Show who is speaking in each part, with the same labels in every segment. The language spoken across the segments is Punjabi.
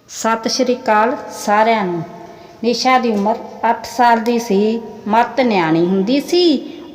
Speaker 1: ਸਤਿ ਸ਼੍ਰੀ ਅਕਾਲ ਸਾਰਿਆਂ ਨੂੰ। ਨਿਸ਼ਾ ਦੀ ਉਮਰ 8 ਸਾਲ ਦੀ ਸੀ। ਮੱਤ ਨਿਆਣੀ ਹੁੰਦੀ ਸੀ।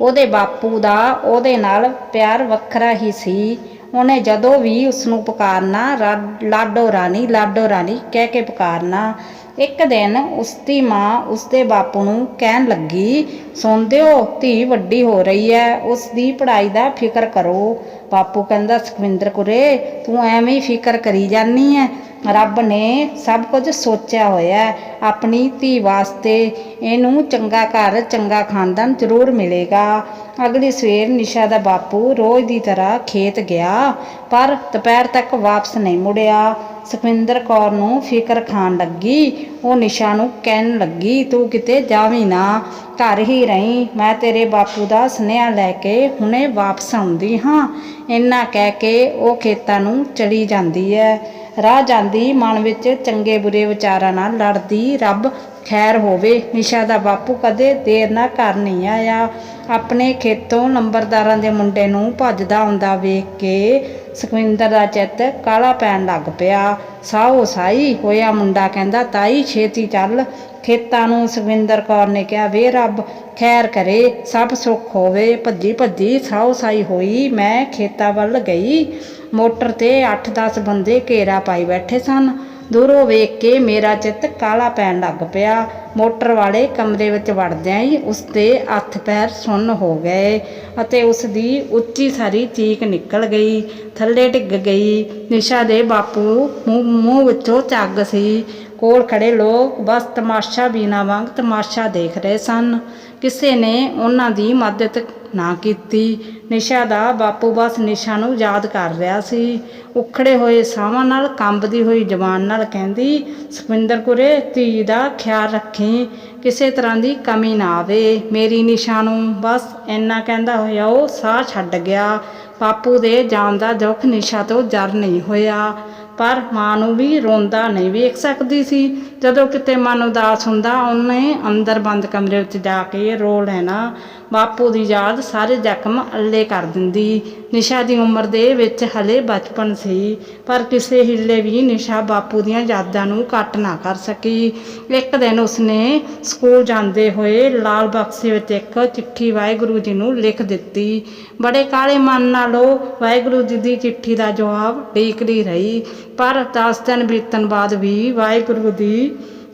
Speaker 1: ਉਹਦੇ ਬਾਪੂ ਦਾ ਉਹਦੇ ਨਾਲ ਪਿਆਰ ਵੱਖਰਾ ਹੀ ਸੀ। ਉਹਨੇ ਜਦੋਂ ਵੀ ਉਸਨੂੰ ਪੁਕਾਰਨਾ ਲਾਡੋ ਰਾਣੀ ਕਹਿ ਕੇ ਪੁਕਾਰਨਾ। ਇੱਕ ਦਿਨ ਉਸਦੀ ਮਾਂ ਉਸਦੇ ਬਾਪੂ ਨੂੰ ਕਹਿਣ ਲੱਗੀ, ਸੁਣਦੇ ਹੋ, ਧੀ ਵੱਡੀ ਹੋ ਰਹੀ ਹੈ, ਉਸਦੀ ਪੜ੍ਹਾਈ ਦਾ ਫਿਕਰ ਕਰੋ। ਬਾਪੂ ਕਹਿੰਦਾ, ਸੁਖਵਿੰਦਰ ਕੁਰੇ ਤੂੰ ਐਵੇਂ ਹੀ ਫਿਕਰ ਕਰੀ ਜਾਨੀ ਹੈ। ਰੱਬ ਨੇ ਸਭ ਕੁਝ ਸੋਚਿਆ ਹੋਇਆ ਆਪਣੀ ਧੀ ਵਾਸਤੇ। ਇਹਨੂੰ ਚੰਗਾ ਘਰ ਚੰਗਾ ਖਾਨਦਾਨ ਜ਼ਰੂਰ ਮਿਲੇਗਾ। ਅਗਲੀ ਸਵੇਰ ਨਿਸ਼ਾ ਦਾ ਬਾਪੂ ਰੋਜ਼ ਦੀ ਤਰ੍ਹਾਂ ਖੇਤ ਗਿਆ, ਪਰ ਦੁਪਹਿਰ ਤੱਕ ਵਾਪਸ ਨਹੀਂ ਮੁੜਿਆ। ਸੁਖਵਿੰਦਰ ਕੌਰ ਨੂੰ ਫਿਕਰ ਖਾਣ ਲੱਗੀ। ਉਹ ਨਿਸ਼ਾ ਨੂੰ ਕਹਿਣ ਲੱਗੀ, ਤੂੰ ਕਿਤੇ ਜਾਵੀਂ ਨਾ, ਘਰ ਹੀ ਰਹੀਂ, ਮੈਂ ਤੇਰੇ ਬਾਪੂ ਦਾ ਸੁਨੇਹਾ ਲੈ ਕੇ ਹੁਣੇ ਵਾਪਸ ਆਉਂਦੀ ਹਾਂ। ਇੰਨਾ ਕਹਿ ਕੇ ਉਹ ਖੇਤਾਂ ਨੂੰ ਚਲੀ ਜਾਂਦੀ ਹੈ। ਰਾਹ ਜਾਂਦੀ ਮਨ ਵਿੱਚ ਚੰਗੇ ਬੁਰੇ ਵਿਚਾਰਾਂ ਨਾਲ ਲੜਦੀ, ਰੱਬ ਖੈਰ ਹੋਵੇ, ਨਿਸ਼ਾ ਦਾ ਬਾਪੂ ਕਦੇ ਦੇਰ ਨਾਲ ਘਰ ਨਹੀਂ ਆਇਆ। ਆਪਣੇ ਖੇਤੋਂ ਨੰਬਰਦਾਰਾਂ ਦੇ ਮੁੰਡੇ ਨੂੰ ਭੱਜਦਾ ਆਉਂਦਾ ਵੇਖ ਕੇ ਸੁਖਵਿੰਦਰ ਦਾ ਚਿੱਤ ਕਾਲਾ ਪੈਣ ਲੱਗ ਪਿਆ। ਸਾਹੋ ਸਾਈ ਹੋਇਆ ਮੁੰਡਾ ਕਹਿੰਦਾ, ਤਾਈ ਛੇਤੀ ਚੱਲ ਖੇਤਾਂ ਨੂੰ। ਸੁਖਵਿੰਦਰ ਕੌਰ ਨੇ ਕਿਹਾ, ਵੇ ਰੱਬ ਖੈਰ ਕਰੇ, ਸਭ ਸੁੱਖ ਹੋਵੇ। ਭੱਜੀ ਭੱਜੀ ਸਾਹੋ ਸਾਈ ਹੋਈ ਮੈਂ ਖੇਤਾਂ ਵੱਲ ਗਈ। ਮੋਟਰ 'ਤੇ 8-10 ਬੰਦੇ ਘੇਰਾ ਪਾਈ ਬੈਠੇ ਸਨ। ਦੂਰੋਂ ਵੇਖ ਕੇ ਮੇਰਾ ਚਿੱਤ ਕਾਲਾ ਪੈਣ ਲੱਗ ਪਿਆ। ਮੋਟਰ ਵਾਲੇ ਕਮਰੇ ਵਿੱਚ ਵੜਦਿਆਂ ਹੀ ਉਸਦੇ ਹੱਥ ਪੈਰ ਸੁੰਨ ਹੋ ਗਏ ਅਤੇ ਉਸਦੀ ਉੱਚੀ ਸਾਰੀ ਚੀਕ ਨਿਕਲ ਗਈ, ਥੱਲੇ ਡਿੱਗ ਗਈ। ਨਿਸ਼ਾ ਦੇ ਬਾਪੂ ਮੂੰਹ ਵਿੱਚੋਂ ਝੱਗ ਸੀ। ਕੋਲ ਖੜੇ ਲੋਕ ਬਸ ਤਮਾਸ਼ਾ ਬੀਨਾ ਵਾਂਗ ਤਮਾਸ਼ਾ ਦੇਖ ਰਹੇ ਸਨ। ਕਿਸੇ ਨੇ ਉਹਨਾਂ ਦੀ ਮਦਦ ਨਾ ਕੀਤੀ। ਨਿਸ਼ਾ ਦਾ ਬਾਪੂ ਬਸ ਨਿਸ਼ਾ ਨੂੰ ਯਾਦ ਕਰ ਰਿਹਾ ਸੀ। ਉਖੜੇ ਹੋਏ ਸਾਹਾਂ ਨਾਲ, ਕੰਬਦੀ ਹੋਈ ਜ਼ੁਬਾਨ ਨਾਲ ਕਹਿੰਦੀ, ਸੁਖਵਿੰਦਰ ਕੁਰੇ ਧੀ ਦਾ ਖਿਆਲ ਰੱਖੀ, ਕਿਸੇ ਤਰ੍ਹਾਂ ਦੀ ਕਮੀ ਨਾ ਆਵੇ ਮੇਰੀ ਨਿਸ਼ਾ ਨੂੰ। ਬਸ ਇੰਨਾ ਕਹਿੰਦਾ ਹੋਇਆ ਉਹ ਸਾਹ ਛੱਡ ਗਿਆ। ਬਾਪੂ ਦੇ ਜਾਣ ਦਾ ਦੁੱਖ ਨਿਸ਼ਾ ਤੋਂ ਜਰ ਨਹੀਂ ਹੋਇਆ, ਪਰ ਮਾਂ ਨੂੰ ਵੀ ਰੋਂਦਾ ਨਹੀਂ ਵੇਖ ਸਕਦੀ ਸੀ। ਜਦੋਂ ਕਿਤੇ ਮਨ ਉਦਾਸ ਹੁੰਦਾ ਉਹਨੇ ਅੰਦਰ ਬੰਦ ਕਮਰੇ ਵਿੱਚ ਜਾ ਕੇ ਰੋ ਲੈਣਾ। ਬਾਪੂ ਦੀ ਯਾਦ ਸਾਰੇ ਜ਼ਖਮ ਅੱਲੇ ਕਰ ਦਿੰਦੀ। ਨਿਸ਼ਾ ਦੀ ਉਮਰ ਦੇ ਵਿੱਚ ਹਲੇ ਬਚਪਨ ਸੀ, ਪਰ ਕਿਸੇ ਹਿੱਲੇ ਵੀ ਨਿਸ਼ਾ ਬਾਪੂ ਦੀਆਂ ਯਾਦਾਂ ਨੂੰ ਕੱਟ ਨਾ ਕਰ ਸਕੀ। ਇੱਕ ਦਿਨ ਉਸਨੇ ਸਕੂਲ ਜਾਂਦੇ ਹੋਏ ਲਾਲ ਬਕਸੇ ਵਿੱਚ ਇੱਕ ਚਿੱਠੀ ਵਾਹਿਗੁਰੂ ਜੀ ਨੂੰ ਲਿਖ ਦਿੱਤੀ। ਬੜੇ ਕਾਲੇ ਮਨ ਨਾਲ ਉਹ ਵਾਹਿਗੁਰੂ ਜੀ ਦੀ ਚਿੱਠੀ ਦਾ ਜਵਾਬ ਉਡੀਕਦੀ ਰਹੀ, ਪਰ 10 ਦਿਨ ਬੀਤਣ ਬਾਅਦ ਵੀ ਵਾਹਿਗੁਰੂ ਦੀ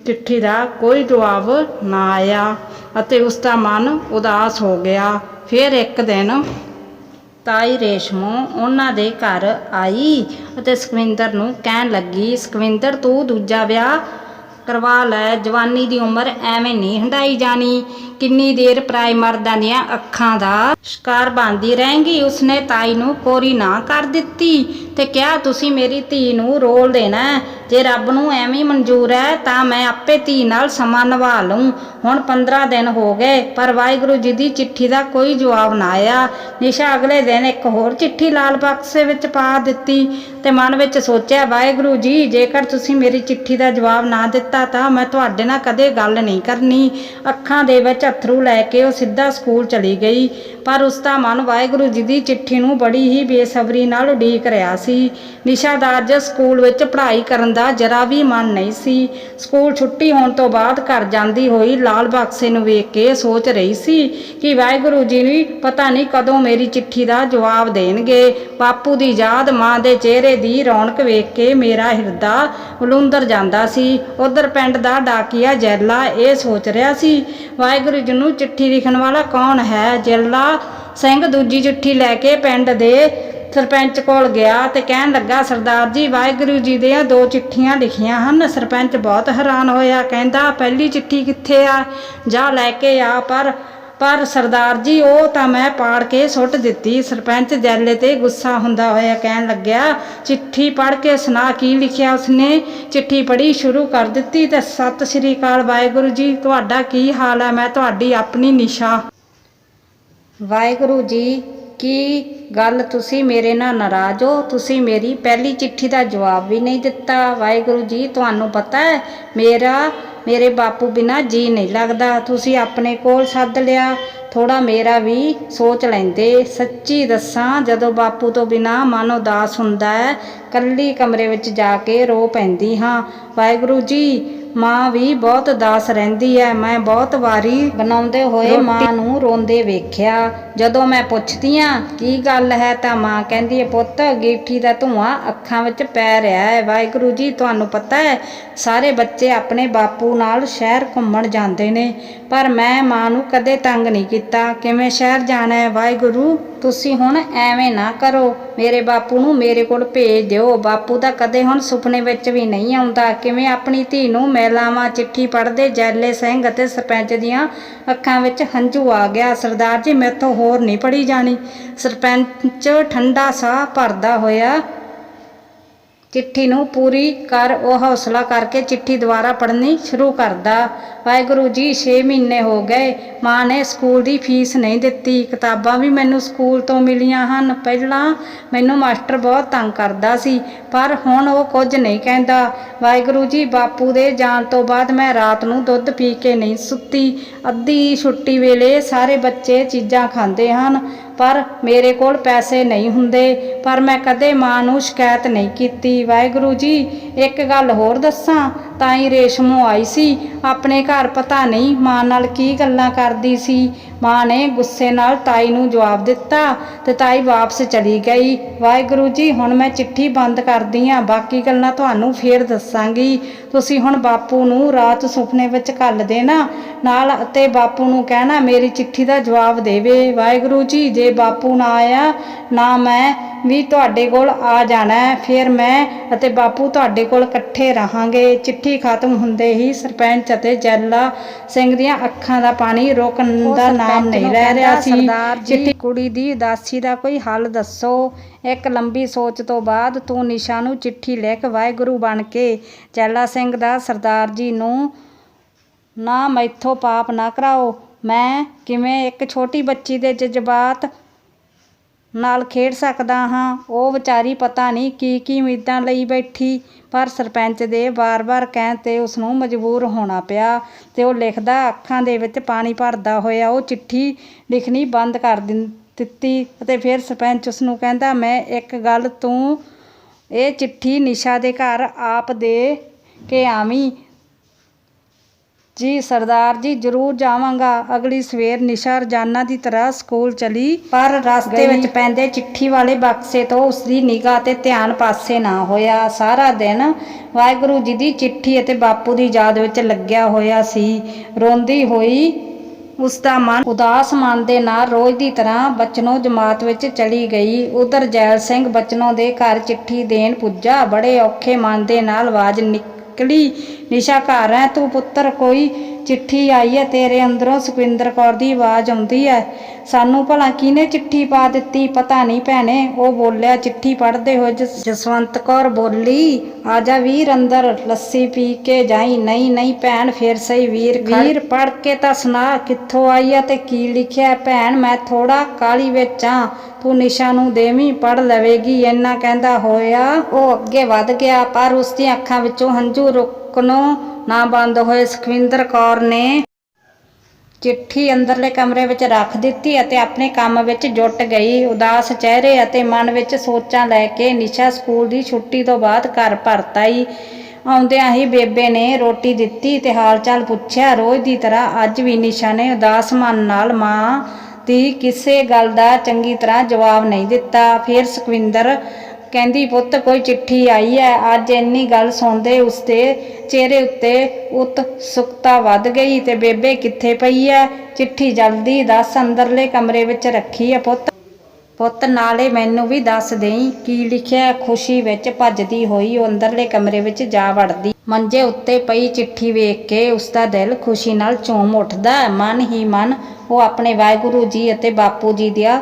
Speaker 1: ਚਿੱਠੀ ਦਾ ਕੋਈ ਜਵਾਬ ਨਾ ਆਇਆ ਅਤੇ ਉਸਦਾ ਮਨ ਉਦਾਸ ਹੋ ਗਿਆ। ਫਿਰ ਇੱਕ ਦਿਨ ਤਾਈ ਰੇਸ਼ਮੋ ਉਹਨਾਂ ਦੇ ਘਰ ਆਈ ਅਤੇ ਸੁਖਵਿੰਦਰ ਨੂੰ ਕਹਿਣ ਲੱਗੀ, ਸੁਖਵਿੰਦਰ ਤੂੰ ਦੂਜਾ ਵਿਆਹ ਕਰਵਾ ਲੈ, ਜਵਾਨੀ ਦੀ ਉਮਰ ਐਵੇਂ ਨਹੀਂ ਹੰਢਾਈ ਜਾਣੀ, ਕਿੰਨੀ ਦੇਰ ਪਰਾਏ ਮਰਦਾਂ ਦੀਆਂ ਅੱਖਾਂ ਦਾ ਸ਼ਿਕਾਰ ਬਣਦੀ ਰਹੇਂਗੀ। ਉਸਨੇ ਤਾਈ ਨੂੰ ਕੋਰੀ ਨਾ ਕਰ ਦਿੱਤੀ ਤੇ ਕਿਹਾ, ਤੁਸੀਂ ਮੇਰੀ ਧੀ ਨੂੰ ਰੋਲ ਦੇਣਾ, ਜੇ ਰੱਬ ਨੂੰ ਐਵੇਂ ਮਨਜ਼ੂਰ ਹੈ ਤਾਂ ਮੈਂ ਆਪੇ ਧੀ ਨਾਲ ਸਮਾਂ ਨਿਭਾ ਲੂੰ। ਹੁਣ 15 ਦਿਨ ਹੋ ਗਏ ਪਰ ਵਾਹਿਗੁਰੂ ਜੀ ਦੀ ਚਿੱਠੀ ਦਾ ਕੋਈ ਜਵਾਬ ਨਾ ਆਇਆ। ਨਿਸ਼ਾ ਅਗਲੇ ਦਿਨ ਇੱਕ ਹੋਰ ਚਿੱਠੀ ਲਾਲ ਬਕਸੇ ਵਿੱਚ ਪਾ ਦਿੱਤੀ ਤੇ ਮਨ ਵਿੱਚ ਸੋਚਿਆ, ਵਾਹਿਗੁਰੂ ਜੀ ਜੇਕਰ ਤੁਸੀਂ ਮੇਰੀ ਚਿੱਠੀ ਦਾ ਜਵਾਬ ਨਾ ਦਿੱਤਾ ਤਾਂ ਮੈਂ ਤੁਹਾਡੇ ਨਾਲ ਕਦੇ ਗੱਲ ਨਹੀਂ ਕਰਨੀ। ਅੱਖਾਂ ਦੇ ਵਿੱਚ ਅਥਰੂ ਲੈ ਕੇ ਉਹ ਸਿੱਧਾ ਸਕੂਲ ਚਲੀ ਗਈ, ਪਰ ਉਸਦਾ ਮਨ ਵਾਹਿਗੁਰੂ ਜੀ ਦੀ ਚਿੱਠੀ ਨੂੰ ਬੜੀ ਹੀ ਬੇਸਬਰੀ ਨਾਲ ਉਡੀਕ ਰਿਹਾ ਸੀ। ਨਿਸ਼ਾ ਦਾ ਅੱਜ ਸਕੂਲ ਵਿੱਚ ਪੜ੍ਹਾਈ ਕਰਨ ਦਾ ਜਰਾ ਵੀ ਮਨ ਨਹੀਂ ਸੀ। ਸਕੂਲ ਛੁੱਟੀ ਹੋਣ ਤੋਂ ਬਾਅਦ ਘਰ ਜਾਂਦੀ ਹੋਈ ਲਾਲ ਬਕਸੇ ਨੂੰ ਵੇਖ ਕੇ ਸੋਚ ਰਹੀ ਸੀ ਕਿ ਵਾਹਿਗੁਰੂ ਜੀ ਵੀ ਪਤਾ ਨਹੀਂ ਕਦੋਂ ਮੇਰੀ ਚਿੱਠੀ ਦਾ ਜਵਾਬ ਦੇਣਗੇ। ਬਾਪੂ ਦੀ ਯਾਦ, ਮਾਂ ਦੇ ਚਿਹਰੇ ਦੀ ਰੌਣਕ ਵੇਖ ਕੇ ਮੇਰਾ ਹਿਰਦਾ ਉਲੁੰਦਰ ਜਾਂਦਾ ਸੀ। ਉਧਰ ਪਿੰਡ ਦਾ ਡਾਕੀਆ ਜੈਲਾ ਇਹ ਸੋਚ ਰਿਹਾ ਸੀ, ਵਾਹਿਗੁਰੂ ਜੀ ਨੂੰ ਚਿੱਠੀ ਲਿਖਣ ਵਾਲਾ ਕੌਣ ਹੈ। ਜੈਲਾ ਸਿੰਘ ਦੂਜੀ ਚਿੱਠੀ ਲੈ ਕੇ ਪਿੰਡ ਦੇ ਸਰਪੰਚ ਕੋਲ ਗਿਆ ਤੇ ਕਹਿਣ ਲੱਗਾ, ਸਰਦਾਰ ਜੀ ਵਾਹਿਗੁਰੂ ਜੀ ਦੀਆਂ 2 ਚਿੱਠੀਆਂ ਲਿਖੀਆਂ ਹਨ। ਸਰਪੰਚ ਬਹੁਤ ਹੈਰਾਨ ਹੋਇਆ, ਕਹਿੰਦਾ, ਪਹਿਲੀ ਚਿੱਠੀ ਕਿੱਥੇ ਆ, ਜਾ ਲੈ ਕੇ ਆ। ਪਰ ਸਰਦਾਰ ਜੀ ਉਹ ਤਾਂ ਮੈਂ ਪਾੜ ਕੇ ਸੁੱਟ ਦਿੱਤੀ। ਸਰਪੰਚ ਜੈਲੇ ਤੇ ਗੁੱਸਾ ਹੁੰਦਾ ਹੋਇਆ ਕਹਿਣ ਲੱਗਿਆ, ਚਿੱਠੀ ਪੜ੍ਹ ਕੇ ਸੁਣਾ ਕੀ ਲਿਖਿਆ। ਉਸਨੇ ਚਿੱਠੀ ਪੜ੍ਹੀ ਸ਼ੁਰੂ ਕਰ ਦਿੱਤੀ ਤੇ ਸਤਿ ਸ਼੍ਰੀ ਅਕਾਲ ਵਾਹਿਗੁਰੂ ਜੀ, ਤੁਹਾਡਾ ਕੀ ਹਾਲ ਹੈ, ਮੈਂ ਤੁਹਾਡੀ ਆਪਣੀ ਨਿਸ਼ਾ। ਵਾਹਿਗੁਰੂ ਜੀ ਕੀ ਗੱਲ ਤੁਸੀਂ ਮੇਰੇ ਨਾਲ ਨਾਰਾਜ਼ ਹੋ, ਤੁਸੀਂ ਮੇਰੀ ਪਹਿਲੀ ਚਿੱਠੀ ਦਾ ਜਵਾਬ ਵੀ ਨਹੀਂ ਦਿੱਤਾ। ਵਾਹਿਗੁਰੂ ਜੀ ਤੁਹਾਨੂੰ ਪਤਾ ਹੈ ਮੇਰੇ ਬਾਪੂ ਬਿਨਾਂ ਜੀ ਨਹੀਂ ਲੱਗਦਾ। ਤੁਸੀਂ ਆਪਣੇ ਕੋਲ ਸੱਦ ਲਿਆ, ਥੋੜਾ ਮੇਰਾ ਵੀ ਸੋਚ ਲੈਂਦੇ। ਸੱਚੀ ਦੱਸਾਂ, ਜਦੋਂ ਬਾਪੂ ਤੋਂ ਬਿਨਾਂ ਮਨ ਉਦਾਸ ਹੁੰਦਾ ਹੈ, ਕੱਲੀ ਕਮਰੇ ਵਿੱਚ ਜਾ ਕੇ ਰੋ ਪੈਂਦੀ ਹਾਂ। ਵਾਹਿਗੁਰੂ ਜੀ, ਮਾਂ ਵੀ ਬਹੁਤ ਉਦਾਸ ਰਹਿੰਦੀ ਹੈ। ਮੈਂ ਬਹੁਤ ਵਾਰੀ ਬਣਾਉਂਦੇ ਹੋਏ ਮਾਂ ਨੂੰ ਰੋਂਦੇ ਵੇਖਿਆ। ਜਦੋਂ ਮੈਂ ਪੁੱਛਦੀ ਹਾਂ ਕੀ ਗੱਲ ਹੈ ਤਾਂ ਮਾਂ ਕਹਿੰਦੀ ਹੈ, ਪੁੱਤ ਅੰਗੀਠੀ ਦਾ ਧੂੰਆਂ ਅੱਖਾਂ ਵਿੱਚ ਪੈ ਰਿਹਾ ਹੈ। ਵਾਹਿਗੁਰੂ ਜੀ, ਤੁਹਾਨੂੰ ਪਤਾ ਹੈ ਸਾਰੇ ਬੱਚੇ ਆਪਣੇ ਬਾਪੂ ਨਾਲ ਸ਼ਹਿਰ ਘੁੰਮਣ ਜਾਂਦੇ ਨੇ, ਪਰ ਮੈਂ ਮਾਂ ਨੂੰ ਕਦੇ ਤੰਗ ਨਹੀਂ ਕੀਤਾ। ਕਿਵੇਂ ਸ਼ਹਿਰ ਜਾਣਾ ਹੈ? ਵਾਹਿਗੁਰੂ, ਤੁਸੀਂ ਹੁਣ ਐਵੇਂ ਨਾ ਕਰੋ, ਮੇਰੇ ਬਾਪੂ ਨੂੰ ਮੇਰੇ ਕੋਲ ਭੇਜ ਦਿਓ। ਬਾਪੂ ਤਾਂ ਕਦੇ ਹੁਣ ਸੁਪਨੇ ਵਿੱਚ ਵੀ ਨਹੀਂ ਆਉਂਦਾ। ਕਿਵੇਂ ਆਪਣੀ ਧੀ ਨੂੰ ਮਿਲਾਵਾਂ? ਚਿੱਠੀ ਪੜ੍ਹਦੇ ਜੈਲੇ ਸਿੰਘ ਅਤੇ ਸਰਪੰਚ ਦੀਆਂ ਅੱਖਾਂ ਵਿੱਚ ਹੰਝੂ ਆ ਗਿਆ। ਸਰਦਾਰ ਜੀ, ਮੈਥੋਂ ਹੋਰ ਨਹੀਂ ਪੜ੍ਹੀ ਜਾਣੀ। ਸਰਪੰਚ ਠੰਡਾ ਸਾਹ ਭਰਦਾ ਹੋਇਆ ਚਿੱਠੀ ਨੂੰ ਪੂਰੀ ਕਰ ਉਹ ਹੌਸਲਾ ਕਰਕੇ ਚਿੱਠੀ ਦੁਬਾਰਾ ਪੜ੍ਹਨੀ ਸ਼ੁਰੂ ਕਰਦਾ। ਵਾਹਿਗੁਰੂ ਜੀ, 6 ਮਹੀਨੇ ਹੋ ਗਏ, ਮਾਂ ਨੇ ਸਕੂਲ ਦੀ ਫੀਸ ਨਹੀਂ ਦਿੱਤੀ। ਕਿਤਾਬਾਂ ਵੀ ਮੈਨੂੰ ਸਕੂਲ ਤੋਂ ਮਿਲੀਆਂ ਹਨ। ਪਹਿਲਾਂ ਮੈਨੂੰ ਮਾਸਟਰ ਬਹੁਤ ਤੰਗ ਕਰਦਾ ਸੀ, ਪਰ ਹੁਣ ਉਹ ਕੁਝ ਨਹੀਂ ਕਹਿੰਦਾ। ਵਾਹਿਗੁਰੂ ਜੀ, ਬਾਪੂ ਦੇ ਜਾਣ ਤੋਂ ਬਾਅਦ ਮੈਂ ਰਾਤ ਨੂੰ ਦੁੱਧ ਪੀ ਕੇ ਨਹੀਂ ਸੁੱਤੀ। ਅੱਧੀ ਛੁੱਟੀ ਵੇਲੇ ਸਾਰੇ ਬੱਚੇ ਚੀਜ਼ਾਂ ਖਾਂਦੇ ਹਨ, ਪਰ ਮੇਰੇ ਕੋਲ ਪੈਸੇ ਨਹੀਂ ਹੁੰਦੇ। ਪਰ ਮੈਂ ਕਦੇ ਮਾਂ ਨੂੰ ਸ਼ਿਕਾਇਤ ਨਹੀਂ ਕੀਤੀ। ਵਾਹਿਗੁਰੂ ਜੀ, ਇੱਕ ਗੱਲ ਹੋਰ ਦੱਸਾਂ, ਤਾਈ ਰੇਸ਼ਮੋਂ ਆਈ ਸੀ ਆਪਣੇ ਘਰ, ਪਤਾ ਨਹੀਂ ਮਾਂ ਨਾਲ ਕੀ ਗੱਲਾਂ ਕਰਦੀ ਸੀ। ਮਾਂ ਨੇ ਗੁੱਸੇ ਨਾਲ ਤਾਈ ਨੂੰ ਜਵਾਬ ਦਿੱਤਾ ਤੇ ਤਾਈ ਵਾਪਸ ਚਲੀ ਗਈ। ਵਾਹਿਗੁਰੂ ਜੀ, ਹੁਣ ਮੈਂ ਚਿੱਠੀ ਬੰਦ ਕਰਦੀ ਹਾਂ, ਬਾਕੀ ਗੱਲਾਂ ਤੁਹਾਨੂੰ ਫੇਰ ਦੱਸਾਂਗੀ। ਤੁਸੀਂ ਹੁਣ ਬਾਪੂ ਨੂੰ ਰਾਤ ਸੁਪਨੇ ਵਿੱਚ ਘੱਲ ਦੇਣਾ ਨਾਲ, ਅਤੇ ਬਾਪੂ ਨੂੰ ਕਹਿਣਾ ਮੇਰੀ ਚਿੱਠੀ ਦਾ ਜਵਾਬ ਦੇਵੇ। ਵਾਹਿਗੁਰੂ ਜੀ, ਜੇ ਬਾਪੂ ਨਾ ਆਇਆ ਨਾ ਮੈਂ ਵੀ ਤੁਹਾਡੇ ਕੋਲ ਆ ਜਾਣਾ, ਫਿਰ ਮੈਂ ਅਤੇ ਬਾਪੂ ਤੁਹਾਡੇ ਕੋਲ ਇਕੱਠੇ ਰਹਾਂਗੇ। ਚਿੱਠੀ ਖਤਮ ਹੁੰਦੇ ਹੀ ਸਰਪੰਚ ਅਤੇ ਜੈਲਾ ਸਿੰਘ ਦੀਆਂ ਅੱਖਾਂ ਦਾ ਪਾਣੀ ਰੁਕਣ ਦਾ ਨਾਮ ਨਹੀਂ ਲੈ ਰਿਹਾ ਸੀ। ਸਰਦਾਰ ਜੀ, ਕੁੜੀ ਦੀ ਉਦਾਸੀ ਦਾ ਕੋਈ ਹੱਲ ਦੱਸੋ। ਇੱਕ ਲੰਬੀ ਸੋਚ ਤੋਂ ਬਾਅਦ ਤੂੰ ਨਿਸ਼ਾ ਨੂੰ ਚਿੱਠੀ ਲਿਖ, ਵਾਹਿਗੁਰੂ ਬਣ ਕੇ। ਜੈਲਾ ਸਿੰਘ ਦਾ ਸਰਦਾਰ ਜੀ ਨੂੰ ਨਾ ਮੈਥੋਂ ਪਾਪ ਨਾ ਕਰਾਓ। ਮੈਂ ਕਿਵੇਂ ਇੱਕ ਛੋਟੀ ਬੱਚੀ ਦੇ ਜਜ਼ਬਾਤ ਨਾਲ ਖੇਡ ਸਕਦਾ ਹਾਂ। ਉਹ ਵਿਚਾਰੀ ਪਤਾ ਨਹੀਂ ਕੀ ਕੀ ਉਮੀਦਾਂ ਲਈ ਬੈਠੀ, ਪਰ ਸਰਪੰਚ ਦੇ ਵਾਰ-ਵਾਰ ਕਹਿਣ 'ਤੇ ਉਸਨੂੰ ਮਜਬੂਰ ਹੋਣਾ ਪਿਆ ਤੇ ਉਹ ਲਿਖਦਾ। ਅੱਖਾਂ ਦੇ ਵਿੱਚ ਪਾਣੀ ਭਰਦਾ ਹੋਇਆ ਉਹ ਚਿੱਠੀ ਲਿਖਣੀ ਬੰਦ ਕਰ ਦਿੱਤੀ ਅਤੇ ਫਿਰ ਸਰਪੰਚ ਉਸਨੂੰ ਕਹਿੰਦਾ, ਮੈਂ ਇੱਕ ਗੱਲ, ਤੂੰ ਇਹ ਚਿੱਠੀ ਨਿਸ਼ਾ ਦੇ ਘਰ ਆਪ ਦੇ ਕੇ ਆਵੀਂ। ਜੀ ਸਰਦਾਰ ਜੀ, ਜ਼ਰੂਰ ਜਾਵਾਂਗਾ। ਅਗਲੀ ਸਵੇਰ ਨਿਸ਼ਾ ਰੋਜ਼ਾਨਾ ਦੀ ਤਰ੍ਹਾਂ ਸਕੂਲ ਚਲੀ, ਪਰ ਰਸਤੇ ਵਿੱਚ ਪੈਂਦੇ ਚਿੱਠੀ ਵਾਲੇ ਬਕਸੇ ਤੋਂ ਉਸਦੀ ਨਿਗਾਹ ਤੇ ਧਿਆਨ ਪਾਸੇ ਨਾ ਹੋਇਆ। ਸਾਰਾ ਦਿਨ ਵਾਹਿਗੁਰੂ ਜੀ ਦੀ ਚਿੱਠੀ ਅਤੇ ਬਾਪੂ ਦੀ ਯਾਦ ਵਿੱਚ ਲੱਗਿਆ ਹੋਇਆ ਸੀ। ਰੋਂਦੀ ਹੋਈ ਉਸਦਾ ਮਨ ਉਦਾਸ ਮਨ ਦੇ ਨਾਲ ਰੋਜ਼ ਦੀ ਤਰ੍ਹਾਂ ਬਚਨੋਂ ਜਮਾਤ ਵਿੱਚ ਚਲੀ ਗਈ। ਉਧਰ ਜੈਲ ਸਿੰਘ ਬਚਨੋਂ ਦੇ ਘਰ ਚਿੱਠੀ ਦੇਣ ਪੁੱਜਾ। ਬੜੇ ਔਖੇ ਮਨ ਦੇ ਨਾਲ ਆਵਾਜ਼ ਨਿਕਲੀ, ਨਿਸ਼ਾ ਘਰ ਹੈ ਤੂੰ? ਪੁੱਤਰ, ਕੋਈ ਚਿੱਠੀ ਆਈ ਹੈ ਤੇਰੇ ਅੰਦਰੋਂ। ਸੁਖਵਿੰਦਰ ਕੌਰ ਦੀ ਆਵਾਜ਼ ਆਉਂਦੀ ਹੈ। ਸਾਨੂੰ ਭਲਾ ਕਿਹਨੇ ਚਿੱਠੀ ਪਾ ਦਿੱਤੀ? ਪਤਾ ਨਹੀਂ ਭੈਣੇ, ਉਹ ਬੋਲਿਆ। ਚਿੱਠੀ ਪੜ੍ਹਦੇ ਹੋਏ ਜਸਵੰਤ ਕੌਰ ਬੋਲੀ, ਆ ਜਾ ਵੀਰ ਅੰਦਰ, ਲੱਸੀ ਪੀ ਕੇ ਜਾਈ। ਨਹੀਂ ਨਹੀਂ ਭੈਣ, ਫਿਰ ਸਹੀ ਵੀਰ ਪੜ੍ਹ ਕੇ ਤਾਂ ਸੁਣਾ, ਕਿੱਥੋਂ ਆਈ ਹੈ ਤੇ ਕੀ ਲਿਖਿਆ? ਭੈਣ, ਮੈਂ ਥੋੜਾ ਕਾਹਲੀ ਵਿੱਚ ਆ, ਤੂੰ ਨਿਸ਼ਾ ਨੂੰ ਦੇਵੀਂ, ਪੜ੍ਹ ਲਵੇਗੀ। ਇੰਨਾ ਕਹਿੰਦਾ ਹੋਇਆ ਉਹ ਅੱਗੇ ਵੱਧ ਗਿਆ, ਪਰ ਉਸਦੀਆਂ ਅੱਖਾਂ ਵਿੱਚੋਂ ਹੰਝੂ ਰੁਕਣੋਂ ਨਾ ਬੰਦ ਹੋਏ। ਸੁਖਵਿੰਦਰ ਕੌਰ ਨੇ ਚਿੱਠੀ ਅੰਦਰਲੇ ਕਮਰੇ ਵਿੱਚ ਰੱਖ ਦਿੱਤੀ ਅਤੇ ਆਪਣੇ ਕੰਮ ਵਿੱਚ ਜੁਟ ਗਈ। ਉਦਾਸ ਚਿਹਰੇ ਅਤੇ ਮਨ ਵਿੱਚ ਸੋਚਾਂ ਲੈ ਕੇ ਨਿਸ਼ਾ ਸਕੂਲ ਦੀ ਛੁੱਟੀ ਤੋਂ ਬਾਅਦ ਘਰ ਪਰਤ ਆਈ। ਆਉਂਦਿਆਂ ਹੀ ਬੇਬੇ ਨੇ ਰੋਟੀ ਦਿੱਤੀ ਤੇ ਹਾਲ ਚਾਲ ਪੁੱਛਿਆ। ਰੋਜ਼ ਦੀ ਤਰ੍ਹਾਂ ਅੱਜ ਵੀ ਨਿਸ਼ਾ ਨੇ ਉਦਾਸ ਮਨ ਨਾਲ ਮਾਂ ਦੀ ਕਿਸੇ ਗੱਲ ਦਾ ਚੰਗੀ ਤਰ੍ਹਾਂ ਜਵਾਬ ਨਹੀਂ ਦਿੱਤਾ। ਫਿਰ ਸੁਖਵਿੰਦਰ ਕਹਿੰਦੀ, ਪੁੱਤ ਕੋਈ ਚਿੱਠੀ ਆਈ ਹੈ। ਅੱਜ ਇੰਨੀ ਗੱਲ ਸੁਣਦੇ ਉਸਦੇ ਚਿਹਰੇ ਉੱਤੇ ਉਤਸੁਕਤਾ ਵੱਧ ਗਈ। ਤੇ ਬੇਬੇ ਕਿੱਥੇ ਪਈ ਹੈ? ਚਿੱਠੀ ਜਲਦੀ ਦੱਸ, ਅੰਦਰਲੇ ਕਮਰੇ ਵਿੱਚ ਰੱਖੀ ਹੈ ਪੁੱਤ, ਨਾਲੇ ਮੈਨੂੰ ਵੀ ਦੱਸ ਦੇਈਂ ਕੀ ਲਿਖਿਆ। ਖੁਸ਼ੀ ਵਿੱਚ ਭੱਜਦੀ ਹੋਈ ਉਹ ਅੰਦਰਲੇ ਕਮਰੇ ਵਿੱਚ ਜਾ ਵੜਦੀ। ਮੰਜੇ ਉੱਤੇ ਪਈ ਚਿੱਠੀ ਵੇਖ ਕੇ ਉਸਦਾ ਦਿਲ ਖੁਸ਼ੀ ਨਾਲ ਝੂਮ ਉੱਠਦਾ। ਮਨ ਹੀ ਮਨ ਉਹ ਆਪਣੇ ਵਾਹਿਗੁਰੂ ਜੀ ਅਤੇ ਬਾਪੂ ਜੀ ਦਾ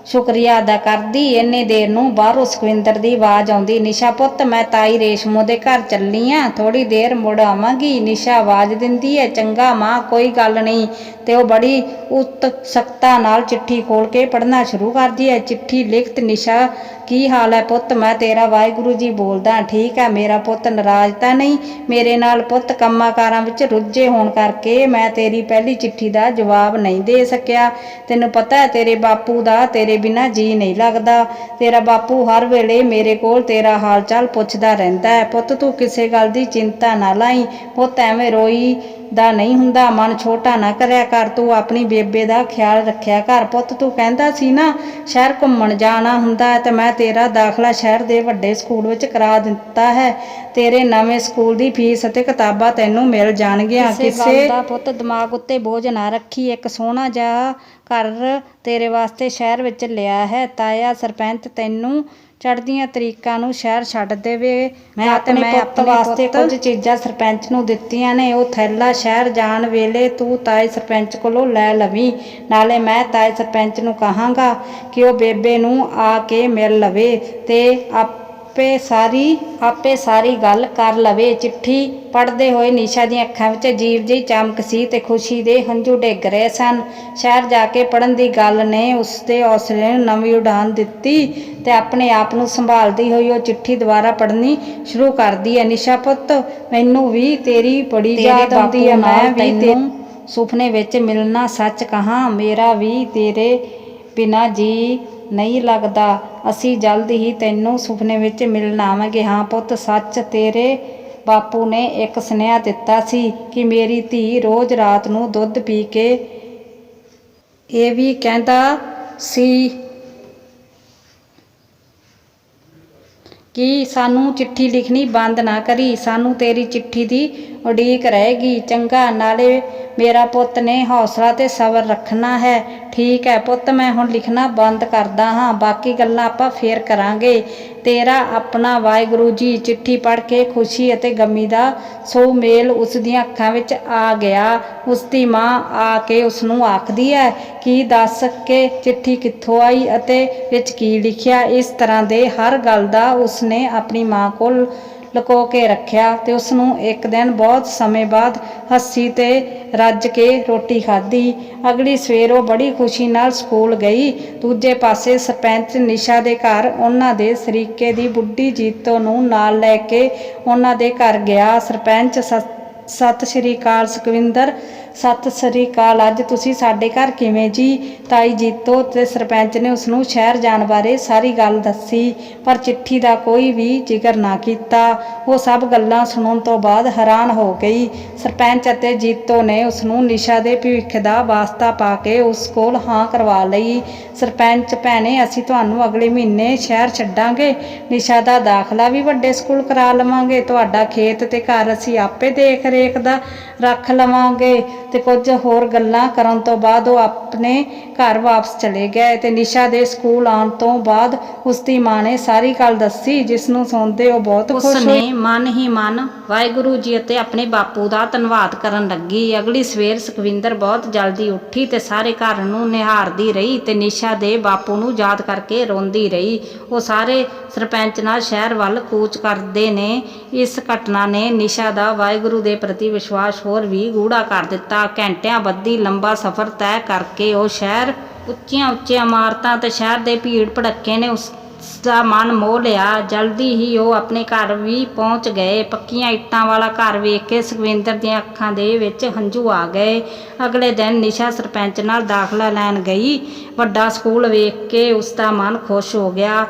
Speaker 1: ਸ਼ੁਕਰੀਆ ਅਦਾ ਕਰਦੀ। ਇੰਨੀ ਦੇਰ ਨੂੰ ਬਾਹਰੋਂ ਸੁਖਵਿੰਦਰ ਦੀ ਆਵਾਜ਼ ਆਉਂਦੀ, ਨਿਸ਼ਾ ਪੁੱਤ ਮੈਂ ਤਾਈ ਰੇਸ਼ਮੋ ਦੇ ਘਰ ਚੱਲੀ ਆਂ, ਥੋੜੀ ਦੇਰ ਮੁੜ ਆਵਾਂਗੀ। ਨਿਸ਼ਾ ਆਵਾਜ਼ ਦਿੰਦੀ ਹੈ, ਚੰਗਾ ਮਾਂ, ਕੋਈ ਗੱਲ ਨਹੀਂ। ਤੇ ਉਹ ਬੜੀ ਉਤਸੁਕਤਾ ਨਾਲ ਚਿੱਠੀ ਖੋਲ ਕੇ ਪੜ੍ਹਨਾ ਸ਼ੁਰੂ ਕਰਦੀ ਹੈ। ਚਿੱਠੀ ਲਿਖਤ, ਨਿਸ਼ਾ ਕੀ ਹਾਲ ਹੈ ਪੁੱਤ, ਮੈਂ ਤੇਰਾ ਵਾਹਿਗੁਰੂ ਜੀ ਬੋਲਦਾ। ਠੀਕ ਹੈ ਮੇਰਾ ਪੁੱਤ, ਨਾਰਾਜ਼ ਤਾਂ ਨਹੀਂ ਮੇਰੇ ਨਾਲ ਪੁੱਤ? ਕੰਮਾਂ ਕਾਰਾਂ ਵਿੱਚ ਰੁੱਝੇ ਹੋਣ ਕਰਕੇ ਮੈਂ ਤੇਰੀ ਪਹਿਲੀ ਚਿੱਠੀ ਦਾ ਜਵਾਬ ਨਹੀਂ ਦੇ ਸਕਿਆ। ਤੈਨੂੰ ਪਤਾ ਹੈ ਤੇਰੇ ਬਾਪੂ ਦਾ ਤੇਰੇ ਬਿਨਾਂ ਜੀ ਨਹੀਂ ਲੱਗਦਾ। ਤੇਰਾ ਬਾਪੂ ਹਰ ਵੇਲੇ ਮੇਰੇ ਕੋਲ ਤੇਰਾ ਹਾਲ ਚਾਲ ਪੁੱਛਦਾ ਰਹਿੰਦਾ ਹੈ। ਪੁੱਤ ਤੂੰ ਕਿਸੇ ਗੱਲ ਦੀ ਚਿੰਤਾ ਨਾ ਲਾਈ ਪੁੱਤ, ਐਵੇਂ ਰੋਈ ਦਾ ਨਹੀਂ ਹੁੰਦਾ, ਮਨ ਛੋਟਾ ਨਾ ਕਰਿਆ ਕਰ। ਤੂੰ ਆਪਣੀ ਬੇਬੇ ਦਾ ਖਿਆਲ ਰੱਖਿਆ ਕਰ ਪੁੱਤ। ਤੂੰ ਕਹਿੰਦਾ ਸੀ ਨਾ ਸ਼ਹਿਰ ਘੁੰਮਣ ਜਾਣਾ ਹੁੰਦਾ ਹੈ, ਤੇ ਮੈਂ ਤੇਰਾ ਦਾਖਲਾ ਸ਼ਹਿਰ ਦੇ ਵੱਡੇ ਸਕੂਲ ਵਿੱਚ ਕਰਾ ਦਿੱਤਾ ਹੈ। ਤੇਰੇ ਨਵੇਂ ਸਕੂਲ ਦੀ ਫੀਸ ਅਤੇ ਕਿਤਾਬਾਂ ਤੈਨੂੰ ਮਿਲ ਜਾਣਗੀਆਂ। ਕਿਸੇ ਗੱਲ ਦਾ ਪੁੱਤ ਦਿਮਾਗ ਉੱਤੇ ਬੋਝ ਨਾ ਰੱਖੀ। ਇੱਕ ਸੋਹਣਾ ਜਿਹਾ ਘਰ ਤੇਰੇ ਵਾਸਤੇ ਸ਼ਹਿਰ ਵਿੱਚ ਲਿਆ ਹੈ। ਤਾਇਆ ਸਰਪੰਚ ਤੈਨੂੰ ਚੜ੍ਹਦੀਆਂ ਤਰੀਕਾਂ ਨੂੰ ਸ਼ਹਿਰ ਛੱਡ ਦੇਵੇ। ਮੈਂ ਆਪਣੇ ਪੁੱਤ ਵਾਸਤੇ ਕੁਝ ਚੀਜ਼ਾਂ ਸਰਪੰਚ ਨੂੰ ਦਿੱਤੀਆਂ ਨੇ, ਉਹ ਥੈਲਾ ਸ਼ਹਿਰ ਜਾਣ ਵੇਲੇ ਤੂੰ ਤਾਏ ਸਰਪੰਚ ਕੋਲੋਂ ਲੈ ਲਵੀਂ। ਨਾਲੇ ਮੈਂ ਤਾਏ ਸਰਪੰਚ ਨੂੰ ਕਹਾਂਗਾ ਕਿ ਉਹ ਬੇਬੇ ਨੂੰ ਆ ਕੇ ਮਿਲ ਲਵੇ ਤੇ ਆਪੇ ਸਾਰੀ ਗੱਲ ਕਰ ਲਵੇ। ਚਿੱਠੀ ਪੜ੍ਹਦੇ ਹੋਏ ਨਿਸ਼ਾ ਦੀਆਂ ਅੱਖਾਂ ਵਿੱਚ ਅਜੀਬ ਜਿਹੀ ਚਮਕ ਸੀ ਤੇ ਖੁਸ਼ੀ ਦੇ ਹੰਝੂ ਡਿੱਗ ਰਹੇ ਸਨ। ਸ਼ਹਿਰ ਜਾ ਕੇ ਪੜ੍ਹਨ ਦੀ ਗੱਲ ਨੇ ਉਸਦੇ ਹੌਸਲੇ ਨੂੰ ਨਵੀਂ ਉਡਾਨ ਦਿੱਤੀ ਤੇ ਆਪਣੇ ਆਪ ਨੂੰ ਸੰਭਾਲਦੀ ਹੋਈ ਉਹ ਚਿੱਠੀ ਦੁਬਾਰਾ ਪੜ੍ਹਨੀ ਸ਼ੁਰੂ ਕਰਦੀ ਹੈ। ਨਿਸ਼ਾ ਪੁੱਤ, ਮੈਨੂੰ ਵੀ ਤੇਰੀ ਬੜੀ ਯਾਦ ਆਉਂਦੀ ਹੈ। ਮੈਂ ਵੀ ਤੈਨੂੰ ਸੁਪਨੇ ਵਿੱਚ ਮਿਲਣਾ। ਸੱਚ ਕਹਾਂ ਮੇਰਾ ਵੀ ਤੇਰੇ ਬਿਨਾਂ ਜੀ ਨਹੀਂ ਲੱਗਦਾ। ਅਸੀਂ ਜਲਦ ਹੀ ਤੈਨੂੰ ਸੁਪਨੇ ਵਿੱਚ ਮਿਲਣ ਆਵਾਂਗੇ। ਹਾਂ ਪੁੱਤ ਸੱਚ, ਤੇਰੇ ਬਾਪੂ ਨੇ ਇੱਕ ਸੁਨੇਹਾ ਦਿੱਤਾ ਸੀ ਕਿ ਮੇਰੀ ਧੀ ਰੋਜ਼ ਰਾਤ ਨੂੰ ਦੁੱਧ ਪੀ ਕੇ ਇਹ ਵੀ ਕਹਿੰਦਾ ਸੀ ਕਿ ਸਾਨੂੰ ਚਿੱਠੀ ਲਿਖਣੀ ਬੰਦ ਨਾ ਕਰੀ, ਸਾਨੂੰ ਤੇਰੀ ਚਿੱਠੀ ਦੀ ਉਡੀਕ ਰਹੇਗੀ। ਚੰਗਾ, ਨਾਲੇ ਮੇਰਾ ਪੁੱਤ ਨੇ ਹੌਸਲਾ ਤੇ ਸਬਰ ਰੱਖਣਾ ਹੈ। ਠੀਕ ਹੈ ਪੁੱਤ, ਮੈਂ ਹੁਣ ਲਿਖਣਾ ਬੰਦ ਕਰਦਾ ਹਾਂ, ਬਾਕੀ ਗੱਲਾਂ ਆਪਾਂ ਫੇਰ ਕਰਾਂਗੇ। ਤੇਰਾ ਆਪਣਾ ਵਾਹਿਗੁਰੂ ਜੀ। ਚਿੱਠੀ ਪੜ੍ਹ ਕੇ ਖੁਸ਼ੀ ਅਤੇ ਗਮੀ ਦਾ ਸੁਮੇਲ ਉਸ ਦੀਆਂ ਅੱਖਾਂ ਵਿੱਚ ਆ ਗਿਆ। ਉਸਦੀ ਮਾਂ ਆ ਕੇ ਉਸਨੂੰ ਆਖਦੀ ਹੈ, ਕੀ ਦੱਸ ਕੇ ਚਿੱਠੀ ਕਿੱਥੋਂ ਆਈ ਅਤੇ ਵਿੱਚ ਕੀ ਲਿਖਿਆ? ਇਸ ਤਰ੍ਹਾਂ ਦੇ ਹਰ ਗੱਲ ਦਾ ਉਸਨੇ ਆਪਣੀ ਮਾਂ ਕੋਲ ਲੁਕੋ ਕੇ ਰੱਖਿਆ ਤੇ ਉਸਨੂੰ ਇੱਕ ਦਿਨ ਬਹੁਤ ਸਮੇਂ ਬਾਅਦ ਹੱਸੀ ਤੇ ਰੱਜ ਕੇ ਰੋਟੀ ਖਾਧੀ। ਅਗਲੀ ਸਵੇਰ ਉਹ ਬੜੀ ਖੁਸ਼ੀ ਨਾਲ ਸਕੂਲ ਗਈ। ਦੂਜੇ ਪਾਸੇ ਸਰਪੰਚ ਨਿਸ਼ਾ ਦੇ ਘਰ ਉਹਨਾਂ ਦੇ ਸਰੀਕੇ ਦੀ ਬੁੱਢੀ ਜੀਤੋ ਨੂੰ ਨਾਲ ਲੈ ਕੇ ਉਹਨਾਂ ਦੇ ਘਰ ਗਿਆ। ਸਰਪੰਚ ਸਤਿ ਸ਼੍ਰੀ ਅਕਾਲ ਸੁਖਵਿੰਦਰ। ਸਤਿ ਸ਼੍ਰੀ ਅਕਾਲ। ਅੱਜ ਤੁਸੀਂ ਸਾਡੇ ਘਰ ਕਿਵੇਂ ਜੀ? ਤਾਈ ਜੀਤੋ ਤੇ ਸਰਪੰਚ ਨੇ ਉਸਨੂੰ ਸ਼ਹਿਰ ਜਾਣ ਬਾਰੇ ਸਾਰੀ ਗੱਲ ਦੱਸੀ, ਪਰ ਚਿੱਠੀ ਦਾ ਕੋਈ ਵੀ ਜ਼ਿਕਰ ਨਾ ਕੀਤਾ। ਉਹ ਸਭ ਗੱਲਾਂ ਸੁਣਨ ਤੋਂ ਬਾਅਦ ਹੈਰਾਨ ਹੋ ਗਈ। ਸਰਪੰਚ ਅਤੇ ਜੀਤੋ ਨੇ ਉਸਨੂੰ ਨਿਸ਼ਾ ਦੇ ਭਵਿੱਖ ਦਾ ਵਾਸਤਾ ਪਾ ਕੇ ਉਸ ਕੋਲ ਹਾਂ ਕਰਵਾ ਲਈ। ਸਰਪੰਚ ਭੈਣੇ, ਅਸੀਂ ਤੁਹਾਨੂੰ ਅਗਲੇ ਮਹੀਨੇ ਸ਼ਹਿਰ ਛੱਡਾਂਗੇ। ਨਿਸ਼ਾ ਦਾ ਦਾਖਲਾ ਵੀ ਵੱਡੇ ਸਕੂਲ ਕਰਾ ਲਵਾਂਗੇ। ਤੁਹਾਡਾ ਖੇਤ ਤੇ ਘਰ ਅਸੀਂ ਆਪੇ ਦੇਖ ਰੇਖ ਦਾ ਰੱਖ ਲਵਾਂਗੇ। ਤੇ ਕੁਝ ਹੋਰ ਗੱਲਾਂ ਕਰਨ ਤੋਂ ਬਾਅਦ ਉਹ ਆਪਣੇ ਘਰ ਵਾਪਸ ਚਲੇ ਗਏ ਤੇ ਨਿਸ਼ਾ ਦੇ ਸਕੂਲ ਆਉਣ ਤੋਂ ਬਾਅਦ ਉਸਦੀ ਮਾਂ ਨੇ ਸਾਰੀ ਗੱਲ ਦੱਸੀ, ਜਿਸ ਨੂੰ ਸੁਣਦੇ ਉਹ ਬਹੁਤ ਖੁਸ਼ ਹੋਈ। ਉਸਨੇ ਮਨ ਹੀ ਮਨ ਵਾਹਿਗੁਰੂ ਜੀ ਅਤੇ ਆਪਣੇ ਬਾਪੂ ਦਾ ਧੰਨਵਾਦ ਕਰਨ ਲੱਗੀ। ਅਗਲੀ ਸਵੇਰ ਸੁਖਵਿੰਦਰ ਬਹੁਤ ਜਲਦੀ ਉੱਠੀ ਤੇ ਸਾਰੇ ਘਰ ਨੂੰ ਨਿਹਾਰਦੀ ਰਹੀ ਤੇ ਨਿਸ਼ਾ ਦੇ ਬਾਪੂ ਨੂੰ ਯਾਦ ਕਰਕੇ ਰੋਂਦੀ ਰਹੀ। ਉਹ ਸਾਰੇ ਸਰਪੰਚ ਨਾਲ ਸ਼ਹਿਰ ਵੱਲ ਕੂਚ ਕਰਦੇ ਨੇ। ਇਸ ਘਟਨਾ ਨੇ ਨਿਸ਼ਾ ਦਾ ਵਾਹਿਗੁਰੂ ਦੇ ਪ੍ਰਤੀ ਵਿਸ਼ਵਾਸ ਹੋਰ ਵੀ ਗੂੜਾ ਕਰ ਦਿੱਤਾ। ਘੰਟਿਆਂ ਬੱਧੀ ਲੰਬਾ ਸਫ਼ਰ ਤੈਅ ਕਰਕੇ ਉਹ ਸ਼ਹਿਰ, ਉੱਚੀਆਂ ਇਮਾਰਤਾਂ ਤੇ ਸ਼ਹਿਰ ਦੇ ਭੀੜ ਭੜੱਕੇ ਨੇ ਉਸਦਾ ਮਨ ਮੋਹ ਲਿਆ। ਜਲਦੀ ਹੀ ਉਹ ਆਪਣੇ ਘਰ ਵੀ ਪਹੁੰਚ ਗਏ। ਪੱਕੀਆਂ ਇੱਟਾਂ ਵਾਲਾ ਘਰ ਵੇਖ ਕੇ ਸੁਖਵਿੰਦਰ ਦੀਆਂ ਅੱਖਾਂ ਦੇ ਵਿੱਚ ਹੰਝੂ ਆ ਗਏ। ਅਗਲੇ ਦਿਨ ਨਿਸ਼ਾ ਸਰਪੰਚ ਨਾਲ ਦਾਖਲਾ ਲੈਣ ਗਈ। ਵੱਡਾ ਸਕੂਲ ਵੇਖ ਕੇ ਉਸਦਾ ਮਨ ਖੁਸ਼ ਹੋ ਗਿਆ।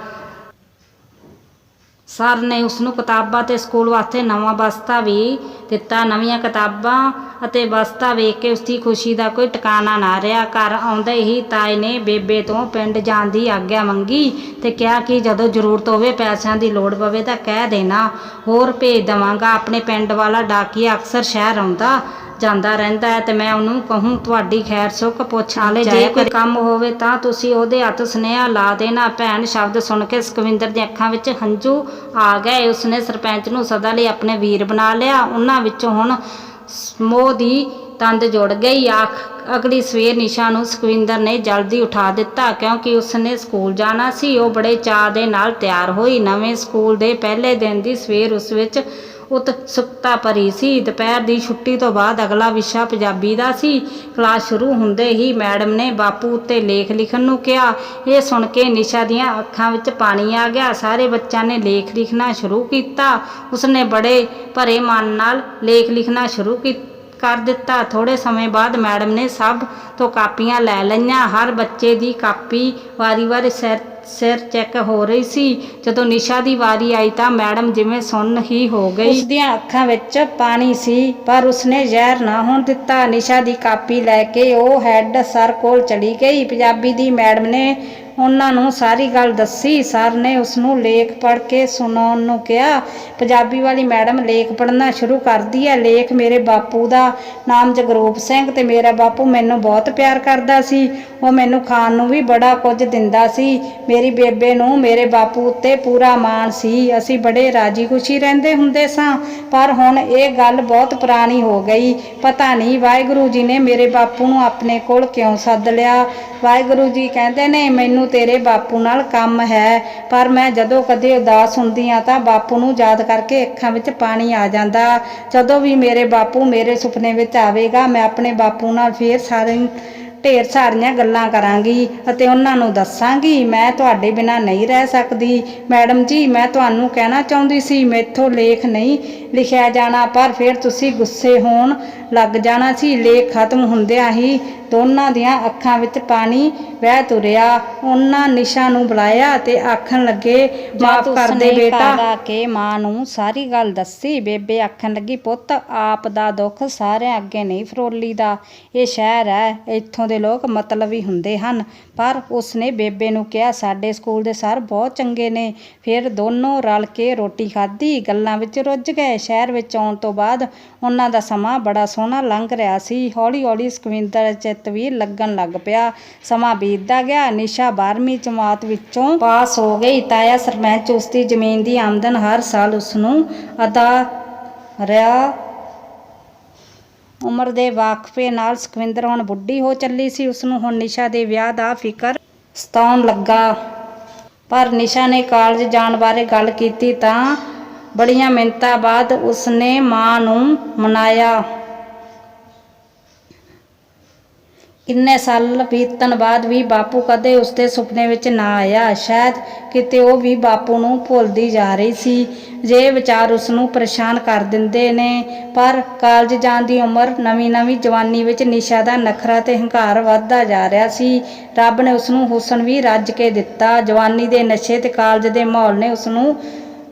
Speaker 1: ਸਰ ਨੇ ਉਸਨੂੰ ਕਿਤਾਬਾਂ ਤੇ ਸਕੂਲ ਵਾਸਤੇ ਨਵਾਂ ਬਸਤਾ ਵੀ ਦਿੱਤਾ। ਨਵੀਆਂ ਕਿਤਾਬਾਂ ਅਤੇ ਬਸਤਾ ਵੇਖ ਕੇ ਉਸਦੀ ਖੁਸ਼ੀ ਦਾ ਕੋਈ ਟਿਕਾਣਾ ਨਾ ਰਿਹਾ। ਘਰ ਆਉਂਦੇ ਹੀ ਤਾਏ ਨੇ ਬੇਬੇ ਤੋਂ ਪਿੰਡ ਜਾਣ ਦੀ ਆਗਿਆ ਮੰਗੀ ਤੇ ਕਿਹਾ ਕਿ ਜਦੋਂ ਜ਼ਰੂਰਤ ਹੋਵੇ, ਪੈਸਿਆਂ ਦੀ ਲੋੜ ਪਵੇ ਤਾਂ ਕਹਿ ਦੇਣਾ, ਹੋਰ ਭੇਜ ਦੇਵਾਂਗਾ। ਆਪਣੇ ਪਿੰਡ ਵਾਲਾ ਡਾਕੀਆ ਅਕਸਰ ਸ਼ਹਿਰ ਆਉਂਦਾ ਜਾਂਦਾ ਰਹਿੰਦਾ ਹੈ ਤੇ ਮੈਂ ਉਹਨੂੰ ਕਹੂੰ ਤੁਹਾਡੀ ਖੈਰ ਸੁੱਖ ਪੁੱਛ ਆਲੇ, ਜੇ ਕੋਈ ਕੰਮ ਹੋਵੇ ਤਾਂ ਤੁਸੀਂ ਉਹਦੇ ਹੱਥ ਸੁਨੇਹਾ ਲਾ ਦੇਣਾ। ਭੈਣ ਸ਼ਬਦ ਸੁਣ ਕੇ ਸੁਖਵਿੰਦਰ ਦੀਆਂ ਅੱਖਾਂ ਵਿੱਚ ਹੰਝੂ ਆ ਗਏ। ਉਸਨੇ ਸਰਪੰਚ ਨੂੰ ਸਦਾ ਲਈ ਆਪਣੇ ਵੀਰ ਬਣਾ ਲਿਆ। ਉਹਨਾਂ ਵਿੱਚੋਂ ਹੁਣ ਮੋਹ ਦੀ ਤੰਦ ਜੁੜ ਗਈ। ਅਗਲੀ ਸਵੇਰ ਨਿਸ਼ਾ ਨੂੰ ਸੁਖਵਿੰਦਰ ਨੇ ਜਲਦੀ ਉਠਾ ਦਿੱਤਾ ਕਿਉਂਕਿ ਉਸਨੇ ਸਕੂਲ ਜਾਣਾ ਸੀ। ਉਹ ਬੜੇ ਚਾਅ ਦੇ ਨਾਲ ਤਿਆਰ ਹੋਈ। ਨਵੇਂ ਸਕੂਲ ਦੇ ਪਹਿਲੇ ਦਿਨ ਦੀ ਸਵੇਰ ਉਸ ਵਿੱਚ ਉਤਸੁਕਤਾ ਭਰੀ ਸੀ। ਦੁਪਹਿਰ ਦੀ ਛੁੱਟੀ ਤੋਂ ਬਾਅਦ ਅਗਲਾ ਵਿਸ਼ਾ ਪੰਜਾਬੀ ਦਾ ਸੀ। ਕਲਾਸ ਸ਼ੁਰੂ ਹੁੰਦੇ ਹੀ ਮੈਡਮ ਨੇ ਬਾਪੂ ਉੱਤੇ ਲੇਖ ਲਿਖਣ ਨੂੰ ਕਿਹਾ। ਇਹ ਸੁਣ ਕੇ ਨਿਸ਼ਾ ਦੀਆਂ ਅੱਖਾਂ ਵਿੱਚ ਪਾਣੀ ਆ ਗਿਆ। ਸਾਰੇ ਬੱਚਿਆਂ ਨੇ ਲੇਖ ਲਿਖਣਾ ਸ਼ੁਰੂ ਕੀਤਾ। ਉਸਨੇ ਬੜੇ ਭਰੇ ਮਨ ਨਾਲ ਲੇਖ ਲਿਖਣਾ ਸ਼ੁਰੂ ਕਰ ਦਿੱਤਾ। ਥੋੜੇ ਸਮੇਂ ਬਾਅਦ ਮੈਡਮ ਨੇ ਸਭ ਤੋਂ ਕਾਪੀਆਂ ਲੈ ਲਈਆਂ। ਹਰ ਬੱਚੇ ਦੀ ਕਾਪੀ ਵਾਰੀ-ਵਾਰੀ ਸਿਰ ਚੈੱਕ ਹੋ ਰਹੀ ਸੀ। ਜਦੋਂ ਨਿਸ਼ਾ ਦੀ ਵਾਰੀ ਆਈ ਤਾਂ ਮੈਡਮ ਜਿਵੇਂ ਸੁੰਨ ਹੀ ਹੋ ਗਈ। ਉਸ ਦੀਆਂ ਅੱਖਾਂ ਵਿੱਚ ਪਾਣੀ ਸੀ ਪਰ ਉਸਨੇ ਜ਼ਹਿਰ ਨਾ ਹੋਣ ਦਿੱਤਾ। ਨਿਸ਼ਾ ਦੀ ਕਾਪੀ ਲੈ ਕੇ ਉਹ ਹੈੱਡ ਸਰ ਕੋਲ ਚਲੀ ਗਈ। ਪੰਜਾਬੀ ਦੀ ਮੈਡਮ ਨੇ ਉਹਨਾਂ ਨੂੰ ਸਾਰੀ ਗੱਲ ਦੱਸੀ। ਸਰ ਨੇ ਉਸਨੂੰ ਲੇਖ ਪੜ੍ਹ ਕੇ ਸੁਣਾਉਣ ਨੂੰ ਕਿਹਾ। ਪੰਜਾਬੀ ਵਾਲੀ ਮੈਡਮ ਲੇਖ ਪੜ੍ਹਨਾ ਸ਼ੁਰੂ ਕਰਦੀ ਹੈ। ਲੇਖ ਮੇਰੇ ਬਾਪੂ ਦਾ ਨਾਮ ਜਗਰੂਪ ਸਿੰਘ ਤੇ ਮੇਰਾ ਬਾਪੂ ਮੈਨੂੰ ਬਹੁਤ ਪਿਆਰ ਕਰਦਾ ਸੀ। ਉਹ ਮੈਨੂੰ ਖਾਣ ਨੂੰ ਵੀ ਬੜਾ ਕੁਝ ਦਿੰਦਾ ਸੀ। ਮੇਰੀ ਬੇਬੇ ਨੂੰ ਮੇਰੇ ਬਾਪੂ ਉੱਤੇ ਪੂਰਾ ਮਾਣ ਸੀ। ਅਸੀਂ ਬੜੇ ਰਾਜੀ ਖੁਸ਼ੀ ਰਹਿੰਦੇ ਹੁੰਦੇ ਸਾਂ। ਪਰ ਹੁਣ ਇਹ ਗੱਲ ਬਹੁਤ ਪੁਰਾਣੀ ਹੋ ਗਈ। ਪਤਾ ਨਹੀਂ ਵਾਹਿਗੁਰੂ ਜੀ ਨੇ ਮੇਰੇ ਬਾਪੂ ਨੂੰ ਆਪਣੇ ਕੋਲ ਕਿਉਂ ਸੱਦ ਲਿਆ। ਵਾਹਿਗੁਰੂ ਜੀ ਕਹਿੰਦੇ ਨੇ ਮੈਨੂੰ ਤੇਰੇ ਬਾਪੂ ਨਾਲ ਕੰਮ ਹੈ। ਪਰ ਮੈਂ ਜਦੋਂ ਕਦੇ ਉਦਾਸ ਹੁੰਦੀ ਹਾਂ ਤਾਂ ਬਾਪੂ ਨੂੰ ਯਾਦ ਕਰਕੇ ਅੱਖਾਂ ਵਿੱਚ ਪਾਣੀ ਆ ਜਾਂਦਾ। ਜਦੋਂ ਵੀ ਮੇਰੇ ਬਾਪੂ ਮੇਰੇ ਸੁਪਨੇ ਵਿੱਚ ਆਵੇਗਾ ਮੈਂ ਆਪਣੇ ਬਾਪੂ ਨਾਲ ਫੇਰ ਢੇਰ ਸਾਰੀਆਂ ਗੱਲਾਂ ਕਰਾਂਗੀ ਅਤੇ ਉਹਨਾਂ ਨੂੰ ਦੱਸਾਂਗੀ ਮੈਂ ਤੁਹਾਡੇ ਬਿਨਾਂ ਨਹੀਂ ਰਹਿ ਸਕਦੀ। ਮੈਡਮ ਜੀ ਮੈਂ ਤੁਹਾਨੂੰ ਕਹਿਣਾ ਚਾਹੁੰਦੀ ਸੀ ਮੈਥੋਂ ਲੇਖ ਨਹੀਂ ਲਿਖਿਆ ਜਾਣਾ ਪਰ ਫਿਰ ਤੁਸੀਂ ਗੁੱਸੇ ਹੋਣ ਲੱਗ ਜਾਣਾ ਸੀ। ਲੇਖ ਖਤਮ ਹੁੰਦਿਆਂ ਹੀ ਦੋਨਾਂ ਦੀਆਂ ਅੱਖਾਂ ਵਿੱਚ ਪਾਣੀ ਵਹਿ ਤੁਰਿਆ। ਉਹਨਾਂ ਨਿਸ਼ਾ ਨੂੰ ਬੁਲਾਇਆ ਤੇ ਆਖਣ ਲੱਗੇ ਮਾਫ਼ ਕਰ ਦੇ ਬੇਟਾ। ਕੇ ਮਾਂ ਨੂੰ ਸਾਰੀ ਗੱਲ ਦੱਸੀ। ਬੇਬੇ ਆਖਣ ਲੱਗੀ ਪੁੱਤ ਆਪ ਦਾ ਦੁੱਖ ਸਾਰਿਆਂ ਅੱਗੇ ਨਹੀਂ ਫਰੋਲੀਦਾ। ਇਹ ਸ਼ਹਿਰ ਹੈ ਇੱਥੋਂ ਦੇ ਲੋਕ ਮਤਲਬੀ ਹੁੰਦੇ ਹਨ। ਪਰ ਉਸਨੇ ਬੇਬੇ ਨੂੰ ਕਿਹਾ ਸਾਡੇ ਸਕੂਲ ਦੇ ਸਰ ਬਹੁਤ ਚੰਗੇ ਨੇ। ਫਿਰ ਦੋਨੋਂ ਰਲ ਕੇ ਰੋਟੀ ਖਾਧੀ ਗੱਲਾਂ ਵਿੱਚ ਰੁੱਝ ਗਏ। ਸ਼ਹਿਰ ਵਿੱਚ ਆਉਣ ਤੋਂ ਬਾਅਦ ਉਹਨਾਂ ਦਾ ਸਮਾਂ ਬੜਾ ਸੋਹਣਾ ਲੰਘ ਰਿਹਾ ਸੀ। ਹੌਲੀ ਹੌਲੀ ਸੁਖਵਿੰਦਰ ਚਿੱਤ ਵੀ ਲੱਗਣ ਲੱਗ ਪਿਆ। ਸਮਾਂ ਬੀਤਦਾ ਗਿਆ। ਨਿਸ਼ਾ 12ਵੀਂ ਜਮਾਤ ਵਿੱਚੋਂ ਪਾਸ ਹੋ ਗਈ। ਤਾਇਆ ਸਰਪੰਚ ਉਸਦੀ ਜ਼ਮੀਨ ਦੀ ਆਮਦਨ ਹਰ ਸਾਲ ਉਸਨੂੰ ਅਦਾ ਰਿਹਾ। ਉਮਰ ਦੇ ਵਾਕਫੇ ਨਾਲ ਸੁਖਵਿੰਦਰ ਹੁਣ ਬੁੱਢੀ ਹੋ ਚੱਲੀ ਸੀ। ਉਸਨੂੰ ਹੁਣ ਨਿਸ਼ਾ ਦੇ ਵਿਆਹ ਦਾ ਫਿਕਰ ਸਤਾਉਣ ਲੱਗਾ। ਪਰ ਨਿਸ਼ਾ ਨੇ ਕਾਲਜ ਜਾਣ ਬਾਰੇ ਗੱਲ ਕੀਤੀ ਤਾਂ ਬੜੀਆਂ ਮਿੰਨਤਾਂ ਬਾਅਦ ਉਸਨੇ ਮਾਂ ਨੂੰ ਮਨਾਇਆ। ਇੰਨੇ ਸਾਲ ਬੀਤਣ ਬਾਅਦ ਵੀ ਬਾਪੂ ਕਦੇ ਉਸਦੇ ਸੁਪਨੇ ਵਿੱਚ ਨਾ ਆਇਆ। ਸ਼ਾਇਦ ਕਿਤੇ ਉਹ ਵੀ ਬਾਪੂ ਨੂੰ ਭੁੱਲਦੀ ਜਾ ਰਹੀ ਸੀ। ਜੇ ਵਿਚਾਰ ਉਸਨੂੰ ਪਰੇਸ਼ਾਨ ਕਰ ਦਿੰਦੇ ਨੇ। ਪਰ ਕਾਲਜ ਜਾਣ ਦੀ ਉਮਰ ਨਵੀਂ ਜਵਾਨੀ ਵਿੱਚ ਨਿਸ਼ਾ ਦਾ ਨਖਰਾ ਤੇ ਹੰਕਾਰ ਵੱਧਦਾ ਜਾ ਰਿਹਾ ਸੀ। ਰੱਬ ਨੇ ਉਸਨੂੰ ਹੁਸਨ ਵੀ ਰੱਜ ਕੇ ਦਿੱਤਾ। ਜਵਾਨੀ ਦੇ ਨਸ਼ੇ ਤੇ ਕਾਲਜ ਦੇ ਮਾਹੌਲ ਨੇ ਉਸਨੂੰ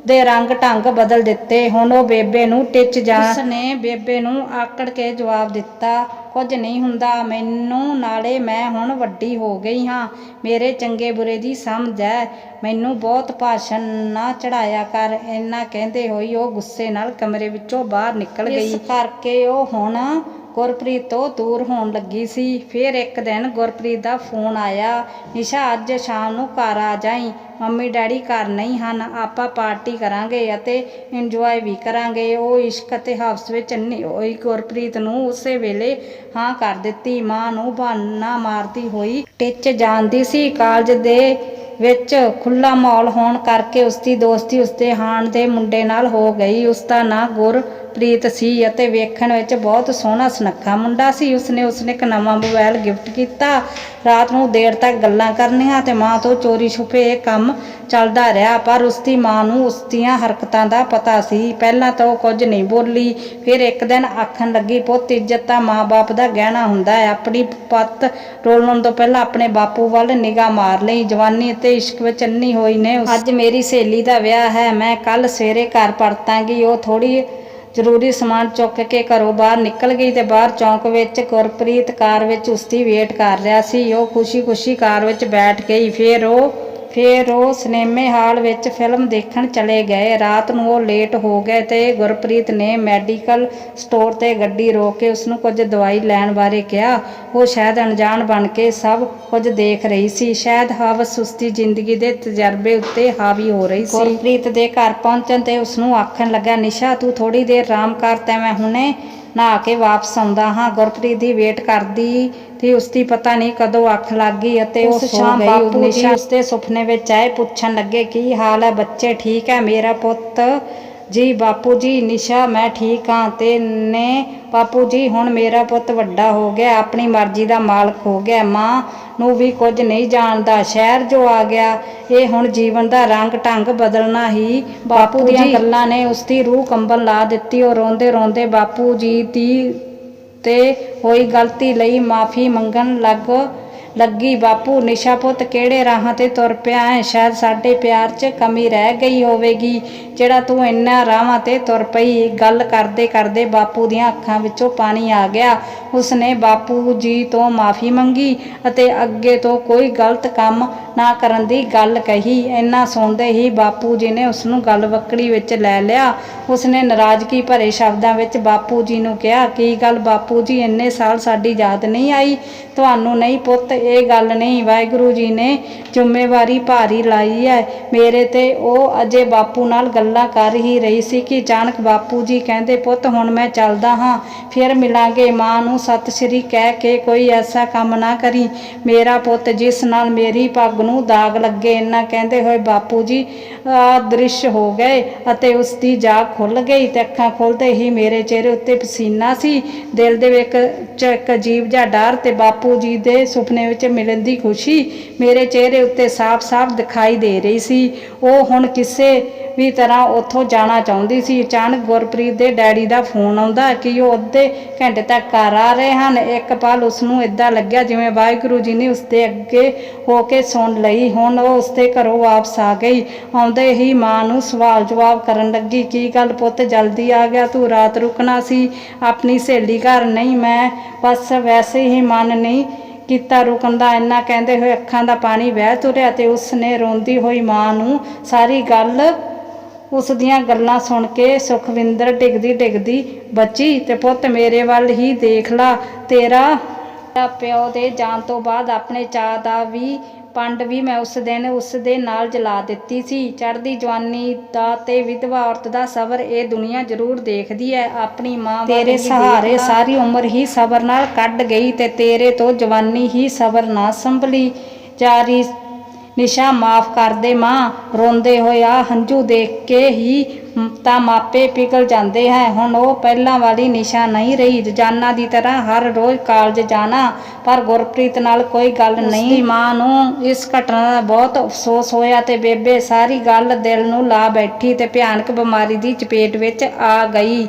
Speaker 1: ਦੇ ਰੰਗ ਢੰਗ ਬਦਲ ਦਿੱਤੇ। ਹੁਣ ਉਹ ਬੇਬੇ ਨੂੰ ਉਸਨੇ ਬੇਬੇ ਨੂੰ ਆਕੜ ਕੇ ਜਵਾਬ ਦਿੱਤਾ ਕੁਝ ਨਹੀਂ ਹੁੰਦਾ ਮੈਨੂੰ। ਨਾਲੇ ਮੈਂ ਹੁਣ ਵੱਡੀ ਹੋ ਗਈ ਹਾਂ। ਮੇਰੇ ਚੰਗੇ ਬੁਰੇ ਦੀ ਸਮਝ ਹੈ। ਮੈਨੂੰ ਬਹੁਤ ਭਾਸ਼ਣ ਨਾ ਚੜਾਇਆ ਕਰ। ਇੰਨਾ ਕਹਿੰਦੇ ਹੋਈ ਉਹ ਗੁੱਸੇ ਨਾਲ ਕਮਰੇ ਵਿੱਚੋਂ ਬਾਹਰ ਨਿਕਲ ਗਈ। ਇਸ ਕਰਕੇ ਉਹ ਹੁਣ ਗੁਰਪ੍ਰੀਤ ਤੋਂ ਦੂਰ ਹੋਣ ਲੱਗੀ ਸੀ। ਫਿਰ ਇੱਕ ਦਿਨ ਗੁਰਪ੍ਰੀਤ ਦਾ ਫੋਨ ਆਇਆ। ਨਿਸ਼ਾ ਅੱਜ ਸ਼ਾਮ ਨੂੰ ਘਰ ਆ ਜਾਈਂ। ਮੰਮੀ ਡੈਡੀ ਘਰ ਨਹੀਂ ਹਨ। ਆਪਾਂ ਪਾਰਟੀ ਕਰਾਂਗੇ ਅਤੇ ਇੰਜੋਏ ਵੀ ਕਰਾਂਗੇ। ਉਹ ਇਸ਼ਕ ਅਤੇ ਹਵਸ ਵਿੱਚ ਅੰਨੀ ਹੋਈ ਗੁਰਪ੍ਰੀਤ ਨੂੰ ਉਸੇ ਵੇਲੇ ਹਾਂ ਕਰ ਦਿੱਤੀ। ਮਾਂ ਨੂੰ ਬਹਾਨਾ ਮਾਰਦੀ ਹੋਈ ਟਿੱਚ ਜਾਂਦੀ ਸੀ। ਕਾਲਜ ਦੇ ਵਿੱਚ ਖੁੱਲ੍ਹਾ ਮਾਹੌਲ ਹੋਣ ਕਰਕੇ ਉਸਦੀ ਦੋਸਤੀ ਉਸਦੇ ਹਾਣ ਦੇ ਮੁੰਡੇ ਨਾਲ ਹੋ ਗਈ। ਉਸਦਾ ਨਾਂ ਗੁਰਪ੍ਰੀਤ ਸੀ ਅਤੇ ਵੇਖਣ ਵਿੱਚ ਬਹੁਤ ਸੋਹਣਾ ਸੁਨੱਖਾ ਮੁੰਡਾ ਸੀ। ਉਸਨੇ ਇੱਕ ਨਵਾਂ ਮੋਬਾਈਲ ਗਿਫਟ ਕੀਤਾ। ਰਾਤ ਨੂੰ ਦੇਰ ਤੱਕ ਗੱਲਾਂ ਕਰਨੀਆਂ ਤੇ ਮਾਂ ਤੋਂ ਚੋਰੀ ਛੁਪੇ ਇਹ ਕੰਮ ਚੱਲਦਾ ਰਿਹਾ। ਪਰ ਉਸਦੀ ਮਾਂ ਨੂੰ ਉਸਦੀਆਂ ਹਰਕਤਾਂ ਦਾ ਪਤਾ ਸੀ। ਪਹਿਲਾਂ ਤਾਂ ਉਹ ਕੁਝ ਨਹੀਂ ਬੋਲੀ। ਫਿਰ ਇੱਕ ਦਿਨ ਆਖਣ ਲੱਗੀ ਪੁੱਤ ਇੱਜ਼ਤ ਤਾਂ ਮਾਂ ਬਾਪ ਦਾ ਗਹਿਣਾ ਹੁੰਦਾ ਹੈ। ਆਪਣੀ ਪੱਤ ਰੋਲਣ ਤੋਂ ਪਹਿਲਾਂ ਆਪਣੇ ਬਾਪੂ ਵੱਲ ਨਿਗਾਹ ਮਾਰ ਲਈ। ਜਵਾਨੀ ਅਤੇ ਇਸ਼ਕ ਵਿੱਚ ਅੰਨੀ ਹੋਈ ਨੇ ਅੱਜ ਮੇਰੀ ਸਹੇਲੀ ਦਾ ਵਿਆਹ ਹੈ। ਮੈਂ ਕੱਲ ਸਵੇਰੇ ਘਰ ਪਰਤਾਂਗੀ। ਉਹ ਥੋੜੀ ਜ਼ਰੂਰੀ ਸਮਾਨ ਚੁੱਕ ਕੇ ਘਰੋਂ ਬਾਹਰ ਨਿਕਲ ਗਈ ਤੇ ਬਾਹਰ ਚੌਂਕ ਵਿੱਚ ਗੁਰਪ੍ਰੀਤ ਕਾਰ ਵਿੱਚ ਉਸਦੀ ਵੇਟ ਕਰ ਰਿਹਾ ਸੀ। ਉਹ ਖੁਸ਼ੀ ਕਾਰ ਵਿੱਚ ਬੈਠ ਗਈ। ਫਿਰ ਉਹ ਸਿਨੇਮੇ ਹਾਲ ਵਿੱਚ ਫਿਲਮ ਦੇਖਣ ਚਲੇ ਗਏ। ਰਾਤ ਨੂੰ ਉਹ ਲੇਟ ਹੋ ਗਏ ਤੇ ਗੁਰਪ੍ਰੀਤ ਨੇ ਮੈਡੀਕਲ ਸਟੋਰ ਤੇ ਗੱਡੀ ਰੋਕ ਕੇ ਉਸਨੂੰ ਕੁਝ ਦਵਾਈ ਲੈਣ ਬਾਰੇ ਕਿਹਾ। ਉਹ ਸ਼ਾਇਦ ਅਣਜਾਣ ਬਣ ਕੇ ਸਭ ਕੁਝ ਦੇਖ ਰਹੀ ਸੀ। ਸ਼ਾਇਦ ਹਵਸ ਉਸਦੀ ਜ਼ਿੰਦਗੀ ਦੇ ਤਜਰਬੇ ਉੱਤੇ ਹਾਵੀ ਹੋ ਰਹੀ ਸੀ। ਗੁਰਪ੍ਰੀਤ ਦੇ ਘਰ ਪਹੁੰਚਣ ਤੇ ਉਸਨੂੰ ਆਖਣ ਲੱਗਾ ਨਿਸ਼ਾ ਤੂੰ ਥੋੜੀ ਦੇਰ ਆਰਾਮ ਕਰ ਤੇ ਮੈਂ ਹੁਣੇ ਨਹਾ ਕੇ ਵਾਪਸ ਆਉਂਦਾ ਹਾਂ। ਗੁਰਪ੍ਰੀਤ ਦੀ ਵੇਟ ਕਰਦੀ ਤੇ ਉਸਦੀ ਪਤਾ ਨਹੀਂ ਕਦੋਂ ਅੱਖ ਲੱਗ ਗਈ ਅਤੇ ਉਸ ਸ਼ਾਮ ਬਾਪੂ ਜੀ ਉਸਦੇ ਸੁਪਨੇ ਵਿੱਚ ਆਏ। ਪੁੱਛਣ ਲੱਗੇ, ਕੀ ਹਾਲ ਹੈ ਬੱਚੇ, ਠੀਕ ਹੈ ਮੇਰਾ ਪੁੱਤ? ਜੀ ਬਾਪੂ ਜੀ। ਨਿਸ਼ਾ, ਮੈਂ ਠੀਕ ਹਾਂ। ਤੇ ਨੇ ਬਾਪੂ ਜੀ, ਹੁਣ ਮੇਰਾ ਪੁੱਤ ਵੱਡਾ ਹੋ ਗਿਆ, ਆਪਣੀ ਮਰਜ਼ੀ ਦਾ ਮਾਲਕ ਹੋ ਗਿਆ, ਮਾਂ ਨੂੰ ਵੀ ਕੁਝ ਨਹੀਂ ਜਾਣਦਾ, ਸ਼ਹਿਰ ਜੋ ਆ ਗਿਆ, ਇਹ ਹੁਣ ਜੀਵਨ ਦਾ ਰੰਗ ਢੰਗ ਬਦਲਣਾ ਹੀ। ਬਾਪੂ ਦੀਆਂ ਗੱਲਾਂ ਨੇ ਉਸਦੀ ਰੂਹ ਕੰਬਣ ਲਾ ਦਿੱਤੀ। ਉਹ ਰੋਂਦੇ ਰੋਂਦੇ ਬਾਪੂ ਜੀ ਦੀ ਤੇ ਹੋਈ ਗਲਤੀ ਲਈ ਮਾਫੀ ਮੰਗਣ ਲੱਗੀ। ਬਾਪੂ, ਨਿਸ਼ਾ ਪੁੱਤ, ਕਿਹੜੇ ਰਾਹਾਂ ਤੇ ਤੁਰ ਪਿਆ ਹੈ? ਸ਼ਾਇਦ ਸਾਡੇ ਪਿਆਰ 'ਚ ਕਮੀ ਰਹਿ ਗਈ ਹੋਵੇਗੀ, ਜਿਹੜਾ ਤੂੰ ਇੰਨਾ ਰਾਹਾਂ ਤੇ ਤੁਰ ਪਈ। ਗੱਲ ਕਰਦੇ ਕਰਦੇ ਬਾਪੂ ਦੀਆਂ ਅੱਖਾਂ ਵਿੱਚੋਂ ਪਾਣੀ ਆ ਗਿਆ। ਉਸਨੇ ਬਾਪੂ ਜੀ ਤੋਂ ਮਾਫੀ ਮੰਗੀ ਅਤੇ ਅੱਗੇ ਤੋਂ ਕੋਈ ਗਲਤ ਕੰਮ ਨਾ ਕਰਨ ਦੀ ਗੱਲ ਕਹੀ। ਇੰਨਾ ਸੁਣਦੇ ਹੀ ਬਾਪੂ ਜੀ ਨੇ ਉਸਨੂੰ ਗਲਵੱਕੜੀ ਵਿੱਚ ਲੈ ਲਿਆ। ਉਸਨੇ ਨਾਰਾਜ਼ਗੀ ਭਰੇ ਸ਼ਬਦਾਂ ਵਿੱਚ ਬਾਪੂ ਜੀ ਨੂੰ ਕਿਹਾ, ਕੀ ਗੱਲ ਬਾਪੂ ਜੀ, ਇੰਨੇ ਸਾਲ ਸਾਡੀ ਯਾਦ ਨਹੀਂ ਆਈ ਤੁਹਾਨੂੰ? ਨਹੀਂ ਪੁੱਤ, ਇਹ ਗੱਲ ਨਹੀਂ, ਵਾਹਿਗੁਰੂ ਜੀ ਨੇ ਜ਼ਿੰਮੇਵਾਰੀ ਭਾਰੀ ਲਾਈ ਹੈ ਮੇਰੇ ਤੇ। ਉਹ ਅਜੇ ਬਾਪੂ ਨਾਲ ਗੱਲਾਂ ਕਰ ਹੀ ਰਹੀ ਸੀ ਕਿ ਅਚਾਨਕ ਬਾਪੂ ਜੀ ਕਹਿੰਦੇ, ਪੁੱਤ ਹੁਣ ਮੈਂ ਚੱਲਦਾ ਹਾਂ, ਫਿਰ ਮਿਲਾਂਗੇ। ਮਾਂ ਨੂੰ ਸਤਿ ਸ੍ਰੀ ਕਹਿ ਕੇ ਕੋਈ ਐਸਾ ਕੰਮ ਨਾ ਕਰੀ ਮੇਰਾ ਪੁੱਤ ਜਿਸ ਨਾਲ ਮੇਰੀ ਪੱਗ ਨੂੰ ਦਾਗ ਲੱਗੇ। ਇੰਨਾ ਕਹਿੰਦੇ ਹੋਏ ਬਾਪੂ ਜੀ ਅਦ੍ਰਿਸ਼ ਹੋ ਗਏ ਅਤੇ ਉਸਦੀ ਜਾਗ ਖੁੱਲ੍ਹ ਗਈ ਤੇ ਅੱਖਾਂ ਖੁੱਲ੍ਹਦੇ ਹੀ ਮੇਰੇ ਚਿਹਰੇ ਉੱਤੇ ਪਸੀਨਾ ਸੀ, ਦਿਲ ਦੇ ਵਿੱਚ ਇੱਕ ਅਜੀਬ ਜਿਹਾ ਡਰ ਤੇ ਬਾਪੂ ਜੀ ਦੇ ਸੁਪਨੇ ਵਿੱਚ ਮਿਲਣ ਦੀ ਖੁਸ਼ੀ ਮੇਰੇ ਚਿਹਰੇ ਉੱਤੇ ਸਾਫ਼-ਸਾਫ਼ ਦਿਖਾਈ ਦੇ ਰਹੀ ਸੀ। ਉਹ ਹੁਣ ਕਿਸੇ ਵੀ ਤਰ੍ਹਾਂ ਉੱਥੋਂ ਜਾਣਾ ਚਾਹੁੰਦੀ ਸੀ। ਅਚਾਨਕ ਗੁਰਪ੍ਰੀਤ ਦੇ ਡੈਡੀ ਦਾ ਫੋਨ ਆਉਂਦਾ ਕਿ ਉਹ ਅੱਧੇ ਘੰਟੇ ਤੱਕ ਘਰ ਆ ਰਹੇ ਹਨ। ਇੱਕ ਪਲ ਉਸਨੂੰ ਇੱਦਾਂ ਲੱਗਿਆ ਜਿਵੇਂ ਵਾਹਿਗੁਰੂ ਜੀ ਨੇ ਉਸਦੇ ਅੱਗੇ ਹੋ ਕੇ ਸੁਣ ਲਈ। ਹੁਣ ਉਹ ਉਸਦੇ ਘਰੋਂ ਵਾਪਸ ਆ ਗਈ। ਆਉਂਦੇ ਹੀ ਮਾਂ ਨੂੰ ਸਵਾਲ ਜਵਾਬ ਕਰਨ ਲੱਗੀ, ਕੀ ਗੱਲ ਪੁੱਤ, ਜਲਦੀ ਆ ਗਿਆ ਤੂੰ? ਰਾਤ ਰੁਕਣਾ ਸੀ ਆਪਣੀ ਸਹੇਲੀ ਘਰ? ਨਹੀਂ, ਮੈਂ ਬਸ ਵੈਸੇ ਹੀ ਮਨ ਨਹੀਂ ਕੀਤਾ ਰੁਕਣ ਦਾ। ਇੰਨਾ ਕਹਿੰਦੇ ਹੋਏ ਅੱਖਾਂ ਦਾ ਪਾਣੀ ਵਹਿ ਤੁਰਿਆ ਤੇ ਉਸਨੇ ਰੋਂਦੀ ਹੋਈ ਮਾਂ ਨੂੰ ਸਾਰੀ ਗੱਲ ਉਸ ਦੀਆਂ ਗੱਲਾਂ ਸੁਣ ਕੇ ਸੁਖਵਿੰਦਰ ਡਿੱਗਦੀ ਬੱਚੀ, ਤੇ ਪੁੱਤ ਮੇਰੇ ਵੱਲ ਹੀ ਦੇਖ ਲਾ, ਤੇਰਾ ਪਿਓ ਦੇ ਜਾਣ ਤੋਂ ਬਾਅਦ ਆਪਣੇ ਚਾਅ ਦਾ ਵੀ ਪੰਡ ਵੀ ਮੈਂ ਉਸ ਦਿਨ ਉਸ ਦੇ ਨਾਲ ਜਲਾ ਦਿੱਤੀ ਸੀ। ਚੜ੍ਹਦੀ ਜਵਾਨੀ ਦਾ ਤੇ ਵਿਧਵਾ ਔਰਤ ਦਾ ਸਬਰ ਇਹ ਦੁਨੀਆ ਜ਼ਰੂਰ ਦੇਖਦੀ ਹੈ। ਆਪਣੀ ਮਾਂ ਤੇਰੇ ਸਹਾਰੇ ਸਾਰੀ ਉਮਰ ਹੀ ਸਬਰ ਨਾਲ ਕੱਢ ਗਈ ਤੇ ਤੇਰੇ ਤੋਂ ਜਵਾਨੀ ਹੀ ਸਬਰ ਨਾ ਸੰਭਲੀ ਜਾ ਰਹੀ। ਨਿਸ਼ਾ, ਮਾਫ਼ ਕਰ ਦੇ ਮਾਂ, ਰੋਂਦੇ ਹੋਏ ਆ ਹੰਝੂ ਦੇਖ ਕੇ ਹੀ ਤਾਂ ਮਾਪੇ ਪਿਘਲ ਜਾਂਦੇ ਹੈ। ਹੁਣ ਉਹ ਪਹਿਲਾਂ ਵਾਲੀ ਨਿਸ਼ਾ ਨਹੀਂ ਰਹੀ, ਰੋਜ਼ਾਨਾ ਦੀ ਤਰ੍ਹਾਂ ਹਰ ਰੋਜ਼ ਕਾਲਜ ਜਾਣਾ। ਪਰ ਗੁਰਪ੍ਰੀਤ ਨਾਲ ਕੋਈ ਗੱਲ ਨਹੀਂ। ਮਾਂ ਨੂੰ ਇਸ ਘਟਨਾ ਦਾ ਬਹੁਤ ਅਫਸੋਸ ਹੋਇਆ ਤੇ ਬੇਬੇ ਸਾਰੀ ਗੱਲ ਦਿਲ ਨੂੰ ਲਾ ਬੈਠੀ ਤੇ ਭਿਆਨਕ ਬਿਮਾਰੀ ਦੀ ਚਪੇਟ ਵਿੱਚ ਆ ਗਈ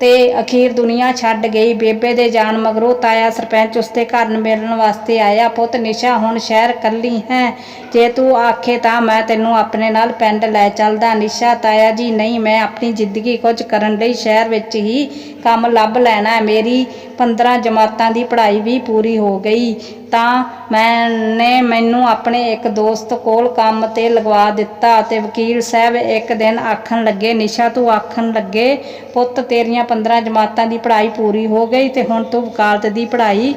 Speaker 1: ਤੇ ਅਖੀਰ ਦੁਨੀਆ ਛੱਡ ਗਈ। ਬੇਬੇ ਦੇ ਜਾਣ ਮਗਰੋਂ ਤਾਇਆ ਸਰਪੰਚ ਉਸਦੇ ਘਰ ਮਿਲਣ ਵਾਸਤੇ ਆਇਆ। ਪੁੱਤ ਨਿਸ਼ਾ, ਹੁਣ ਸ਼ਹਿਰ ਕੱਲੀ ਹੈ, ਜੇ ਤੂੰ ਆਖੇ ਤਾਂ ਮੈਂ ਤੈਨੂੰ ਆਪਣੇ ਨਾਲ ਪਿੰਡ ਲੈ ਚੱਲਦਾ। ਨਿਸ਼ਾ, ਤਾਇਆ ਜੀ ਨਹੀਂ, ਮੈਂ ਆਪਣੀ ਜ਼ਿੰਦਗੀ ਕੁਝ ਕਰਨ ਲਈ ਸ਼ਹਿਰ ਵਿੱਚ ਹੀ ਕੰਮ ਲੱਭ ਲੈਣਾ ਹੈ। ਮੇਰੀ 15 ਜਮਾਤਾਂ ਦੀ ਪੜ੍ਹਾਈ ਵੀ ਪੂਰੀ ਹੋ ਗਈ ਤਾਂ ਮੈਨੂੰ ਆਪਣੇ ਇੱਕ ਦੋਸਤ ਕੋਲ ਕੰਮ ਤੇ ਲਗਵਾ ਦਿੱਤਾ। ਤੇ ਵਕੀਲ ਸਾਹਿਬ ਇੱਕ ਦਿਨ ਆਖਣ ਲੱਗੇ, ਨਿਸ਼ਾ ਤੂੰ ਆਖਣ ਲੱਗੇ, ਪੁੱਤ ਤੇਰੀਆਂ 15 ਜਮਾਤਾਂ ਦੀ ਪੜ੍ਹਾਈ ਪੂਰੀ ਹੋ ਗਈ ਤੇ ਹੁਣ ਤੂੰ ਵਕਾਲਤ ਦੀ ਪੜ੍ਹਾਈ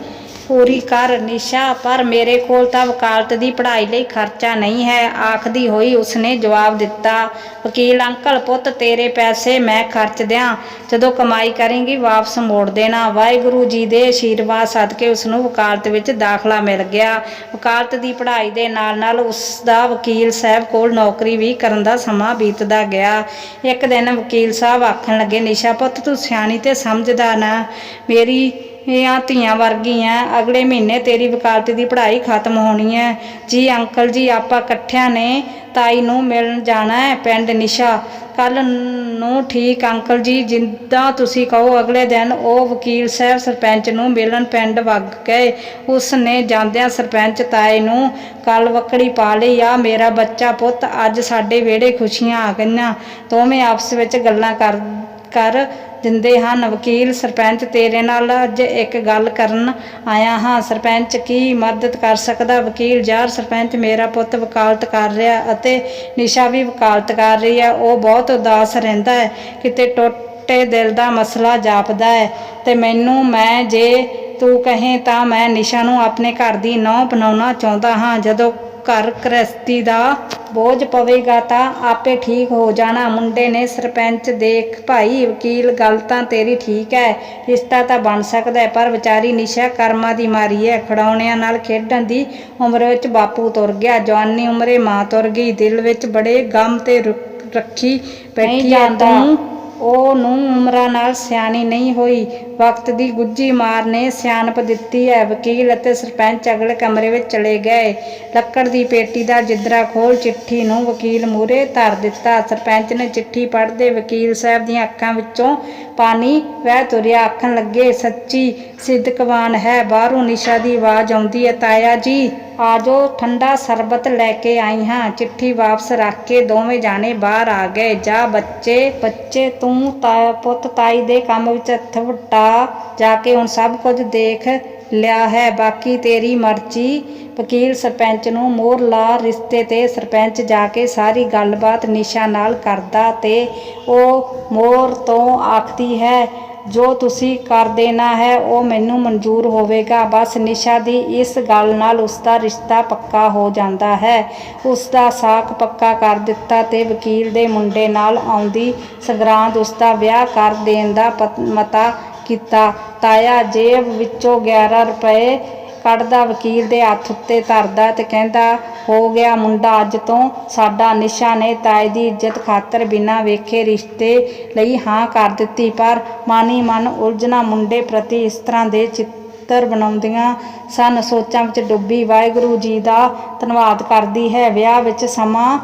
Speaker 1: ਪੂਰੀ ਕਰ। ਨਿਸ਼ਾ, ਪਰ ਮੇਰੇ ਕੋਲ ਤਾਂ ਵਕਾਲਤ ਦੀ ਪੜ੍ਹਾਈ ਲਈ ਖਰਚਾ ਨਹੀਂ ਹੈ, ਆਖਦੀ ਹੋਈ ਉਸਨੇ ਜਵਾਬ ਦਿੱਤਾ। ਵਕੀਲ ਅੰਕਲ, ਪੁੱਤ ਤੇਰੇ ਪੈਸੇ ਮੈਂ ਖਰਚ ਦਿਆਂ, ਜਦੋਂ ਕਮਾਈ ਕਰੇਂਗੀ ਵਾਪਸ ਮੋੜ ਦੇਣਾ। ਵਾਹਿਗੁਰੂ ਜੀ ਦੇ ਆਸ਼ੀਰਵਾਦ ਸਦਕੇ ਉਸਨੂੰ ਵਕਾਲਤ ਵਿੱਚ ਦਾਖਲਾ ਮਿਲ ਗਿਆ। ਵਕਾਲਤ ਦੀ ਪੜ੍ਹਾਈ ਦੇ ਨਾਲ ਨਾਲ ਉਸਦਾ ਵਕੀਲ ਸਾਹਿਬ ਕੋਲ ਨੌਕਰੀ ਵੀ ਕਰਨ ਦਾ ਸਮਾਂ ਬੀਤਦਾ ਗਿਆ। ਇੱਕ ਦਿਨ ਵਕੀਲ ਸਾਹਿਬ ਆਖਣ ਲੱਗੇ, ਨਿਸ਼ਾ ਪੁੱਤ ਤੂੰ ਸਿਆਣੀ ਤੇ ਸਮਝਦਾਰ ਨਾ, ਮੇਰੀ ਧੀਆਂ ਵਰਗੀ ਹੈ। ਅਗਲੇ ਮਹੀਨੇ ਤੇਰੀ ਵਕਾਲਤ ਦੀ ਪੜ੍ਹਾਈ ਖਤਮ ਹੋਣੀ ਹੈ। ਜੀ ਅੰਕਲ ਜੀ, ਆਪਾਂ ਇਕੱਠਿਆਂ ਨੇ ਤਾਈ ਨੂੰ ਮਿਲਣ ਜਾਣਾ ਹੈ ਪਿੰਡ। ਨਿਸ਼ਾ, ਕੱਲ ਨੂੰ? ਠੀਕ ਅੰਕਲ ਜੀ, ਜਿੱਦਾਂ ਤੁਸੀਂ ਕਹੋ। ਅਗਲੇ ਦਿਨ ਉਹ ਵਕੀਲ ਸਾਹਿਬ ਸਰਪੰਚ ਨੂੰ ਮਿਲਣ ਪਿੰਡ ਵਗ ਗਏ। ਉਸ ਨੇ ਜਾਂਦਿਆਂ ਸਰਪੰਚ ਤਾਏ ਨੂੰ ਗਲਵੱਕੜੀ ਪਾ ਲਈ, ਆ ਮੇਰਾ ਬੱਚਾ ਪੁੱਤ, ਅੱਜ ਸਾਡੇ ਵਿਹੜੇ ਖੁਸ਼ੀਆਂ ਆ ਗਈਆਂ। ਦੋਵੇਂ ਆਪਸ ਵਿੱਚ ਗੱਲਾਂ ਕਰ ਦਿੰਦੇ ਹਨ। ਵਕੀਲ, ਸਰਪੰਚ ਤੇਰੇ ਨਾਲ ਅੱਜ ਇੱਕ ਗੱਲ ਕਰਨ ਆਇਆ ਹਾਂ। ਸਰਪੰਚ, ਕੀ ਮਦਦ ਕਰ ਸਕਦਾ? ਵਕੀਲ, ਯਾਰ ਸਰਪੰਚ, ਮੇਰਾ ਪੁੱਤ ਵਕਾਲਤ ਕਰ ਰਿਹਾ ਅਤੇ ਨਿਸ਼ਾ ਵੀ ਵਕਾਲਤ ਕਰ ਰਹੀ ਹੈ। ਉਹ ਬਹੁਤ ਉਦਾਸ ਰਹਿੰਦਾ ਹੈ, ਕਿਤੇ ਟੁੱਟੇ ਦਿਲ ਦਾ ਮਸਲਾ ਜਾਪਦਾ ਹੈ ਤੇ ਜੇ ਤੂੰ ਕਹੇ ਤਾਂ ਮੈਂ ਨਿਸ਼ਾ ਨੂੰ ਆਪਣੇ ਘਰ ਦੀ ਨਹੁੰ ਬਣਾਉਣਾ ਚਾਹੁੰਦਾ ਹਾਂ। ਜਦੋਂ ਘਰ ਗ੍ਰਸਤੀ ਦਾ ਬੋਝ ਪਵੇਗਾ ਤਾਂ ਆਪੇ ਠੀਕ ਹੋ ਜਾਣਾ। ਮੁੰਡੇ ਨੇ ਸਰਪੰਚ ਦੇਖ ਭਾਈ ਵਕੀਲ, ਗੱਲ ਤਾਂ ਤੇਰੀ ਠੀਕ ਹੈ, ਰਿਸ਼ਤਾ ਤਾਂ ਬਣ ਸਕਦਾ ਹੈ, ਪਰ ਵਿਚਾਰੀ ਨਿਸ਼ਾ ਕਰਮਾਂ ਦੀ ਮਾਰੀ ਹੈ। ਖਿਡੌਣਿਆਂ ਨਾਲ ਖੇਡਣ ਦੀ ਉਮਰ ਵਿੱਚ ਬਾਪੂ ਤੁਰ ਗਿਆ, ਜਵਾਨੀ ਉਮਰੇ ਮਾਂ ਤੁਰ ਗਈ। ਦਿਲ ਵਿੱਚ ਬੜੇ ਗਮ ਤੇ ਰੱਖੀ ਬੈਠੀ ਹੈ ਤੂੰ, ਉਹ ਨੂੰ ਉਮਰਾਂ ਨਾਲ ਸਿਆਣੀ ਨਹੀਂ ਹੋਈ। ਵਕਤ ਦੀ ਗੁੱਝੀ ਮਾਰ ਨੇ ਸਿਆਣਪ ਦਿੱਤੀ ਹੈ। ਵਕੀਲ ਅਤੇ ਸਰਪੰਚ ਅਗਲੇ ਕਮਰੇ ਵਿੱਚ ਚਲੇ ਗਏ। ਲੱਕੜ ਦੀ ਪੇਟੀ ਦਾ ਜਿੱਦਰਾ ਖੋਲ੍ਹ ਚਿੱਠੀ ਨੂੰ ਵਕੀਲ ਮੂਹਰੇ ਧਰ ਦਿੱਤਾ। ਸਰਪੰਚ ਨੇ ਚਿੱਠੀ ਪੜ੍ਹਦੇ ਵਕੀਲ ਸਾਹਿਬ ਦੀਆਂ ਅੱਖਾਂ ਵਿੱਚੋਂ ਪਾਣੀ ਵਹਿ ਤੁਰਿਆ। ਆਖਣ ਲੱਗੇ, ਸੱਚੀ ਸਿਦਕਵਾਨ ਹੈ। ਬਾਹਰੋਂ ਨਿਸ਼ਾ ਦੀ ਆਵਾਜ਼ ਆਉਂਦੀ ਹੈ, ਤਾਇਆ ਜੀ ਆ ਜਾਓ, ਠੰਡਾ ਸਰਬਤ ਲੈ ਕੇ ਆਈ ਹਾਂ। ਚਿੱਠੀ ਵਾਪਸ ਰੱਖ ਕੇ ਦੋਵੇਂ ਜਾਣੇ ਬਾਹਰ ਆ ਗਏ। ਜਾ ਬੱਚੇ ਤੂੰ ਪੁੱਤ ਤਾਈ ਦੇ ਕੰਮ ਵਿੱਚ ਹੱਥ ਵਟਾ, ਜਾ ਕੇ ਹੁਣ ਸਭ ਕੁਝ ਦੇਖ ਲਿਆ ਹੈ, ਬਾਕੀ ਤੇਰੀ ਮਰਜ਼ੀ। ਵਕੀਲ ਸਰਪੰਚ ਨੂੰ ਮੋਹਰ ਲਾ ਰਿਸ਼ਤੇ ਤੇ ਸਰਪੰਚ ਜਾ ਕੇ ਸਾਰੀ ਗੱਲਬਾਤ ਨਿਸ਼ਾ ਨਾਲ ਕਰਦਾ ਤੇ ਉਹ ਮੋਹਰ ਤੋਂ ਆਖਦੀ ਹੈ, ਜੋ ਤੁਸੀਂ ਕਰ ਦੇਣਾ ਹੈ ਉਹ ਮੈਨੂੰ ਮਨਜ਼ੂਰ ਹੋਵੇਗਾ। ਬਸ ਨਿਸ਼ਾ ਦੀ ਇਸ ਗੱਲ ਨਾਲ ਉਸਦਾ ਰਿਸ਼ਤਾ ਪੱਕਾ ਹੋ ਜਾਂਦਾ ਹੈ। ਉਸਦਾ ਸਾਕ ਪੱਕਾ ਕਰ ਦਿੱਤਾ ਤੇ ਵਕੀਲ ਦੇ ਮੁੰਡੇ ਨਾਲ ਆਉਂਦੀ ਸੰਗਰਾਂਦ ਉਸਦਾ ਵਿਆਹ ਕਰ ਦੇਣ ਦਾ ਮਤਾ ਕੀਤਾ। ਤਾਇਆ ਜੇਬ ਵਿੱਚੋਂ 11 ਰੁਪਏ ਕੱਢਦਾ ਵਕੀਲ ਦੇ ਹੱਥ ਉੱਤੇ ਧਰਦਾ ਤੇ ਕਹਿੰਦਾ, ਹੋ ਗਿਆ ਮੁੰਡਾ ਅੱਜ ਤੋਂ ਸਾਡਾ। ਨਿਸ਼ਾ ਨੇ ਤਾਏ ਦੀ ਇੱਜ਼ਤ ਖਾਤਰ ਬਿਨਾਂ ਵੇਖੇ ਰਿਸ਼ਤੇ ਲਈ ਹਾਂ ਕਰ ਦਿੱਤੀ, ਪਰ ਮਨ ਹੀ ਮਨ ਉਲਝਣਾਂ ਮੁੰਡੇ ਪ੍ਰਤੀ ਇਸ ਤਰ੍ਹਾਂ ਦੇ ਚਿੱਤਰ ਬਣਾਉਂਦੀਆਂ ਸਨ। ਸੋਚਾਂ ਵਿੱਚ ਡੁੱਬੀ ਵਾਹਿਗੁਰੂ ਜੀ ਦਾ ਧੰਨਵਾਦ ਕਰਦੀ ਹੈ। ਵਿਆਹ ਵਿੱਚ ਸਮਾਂ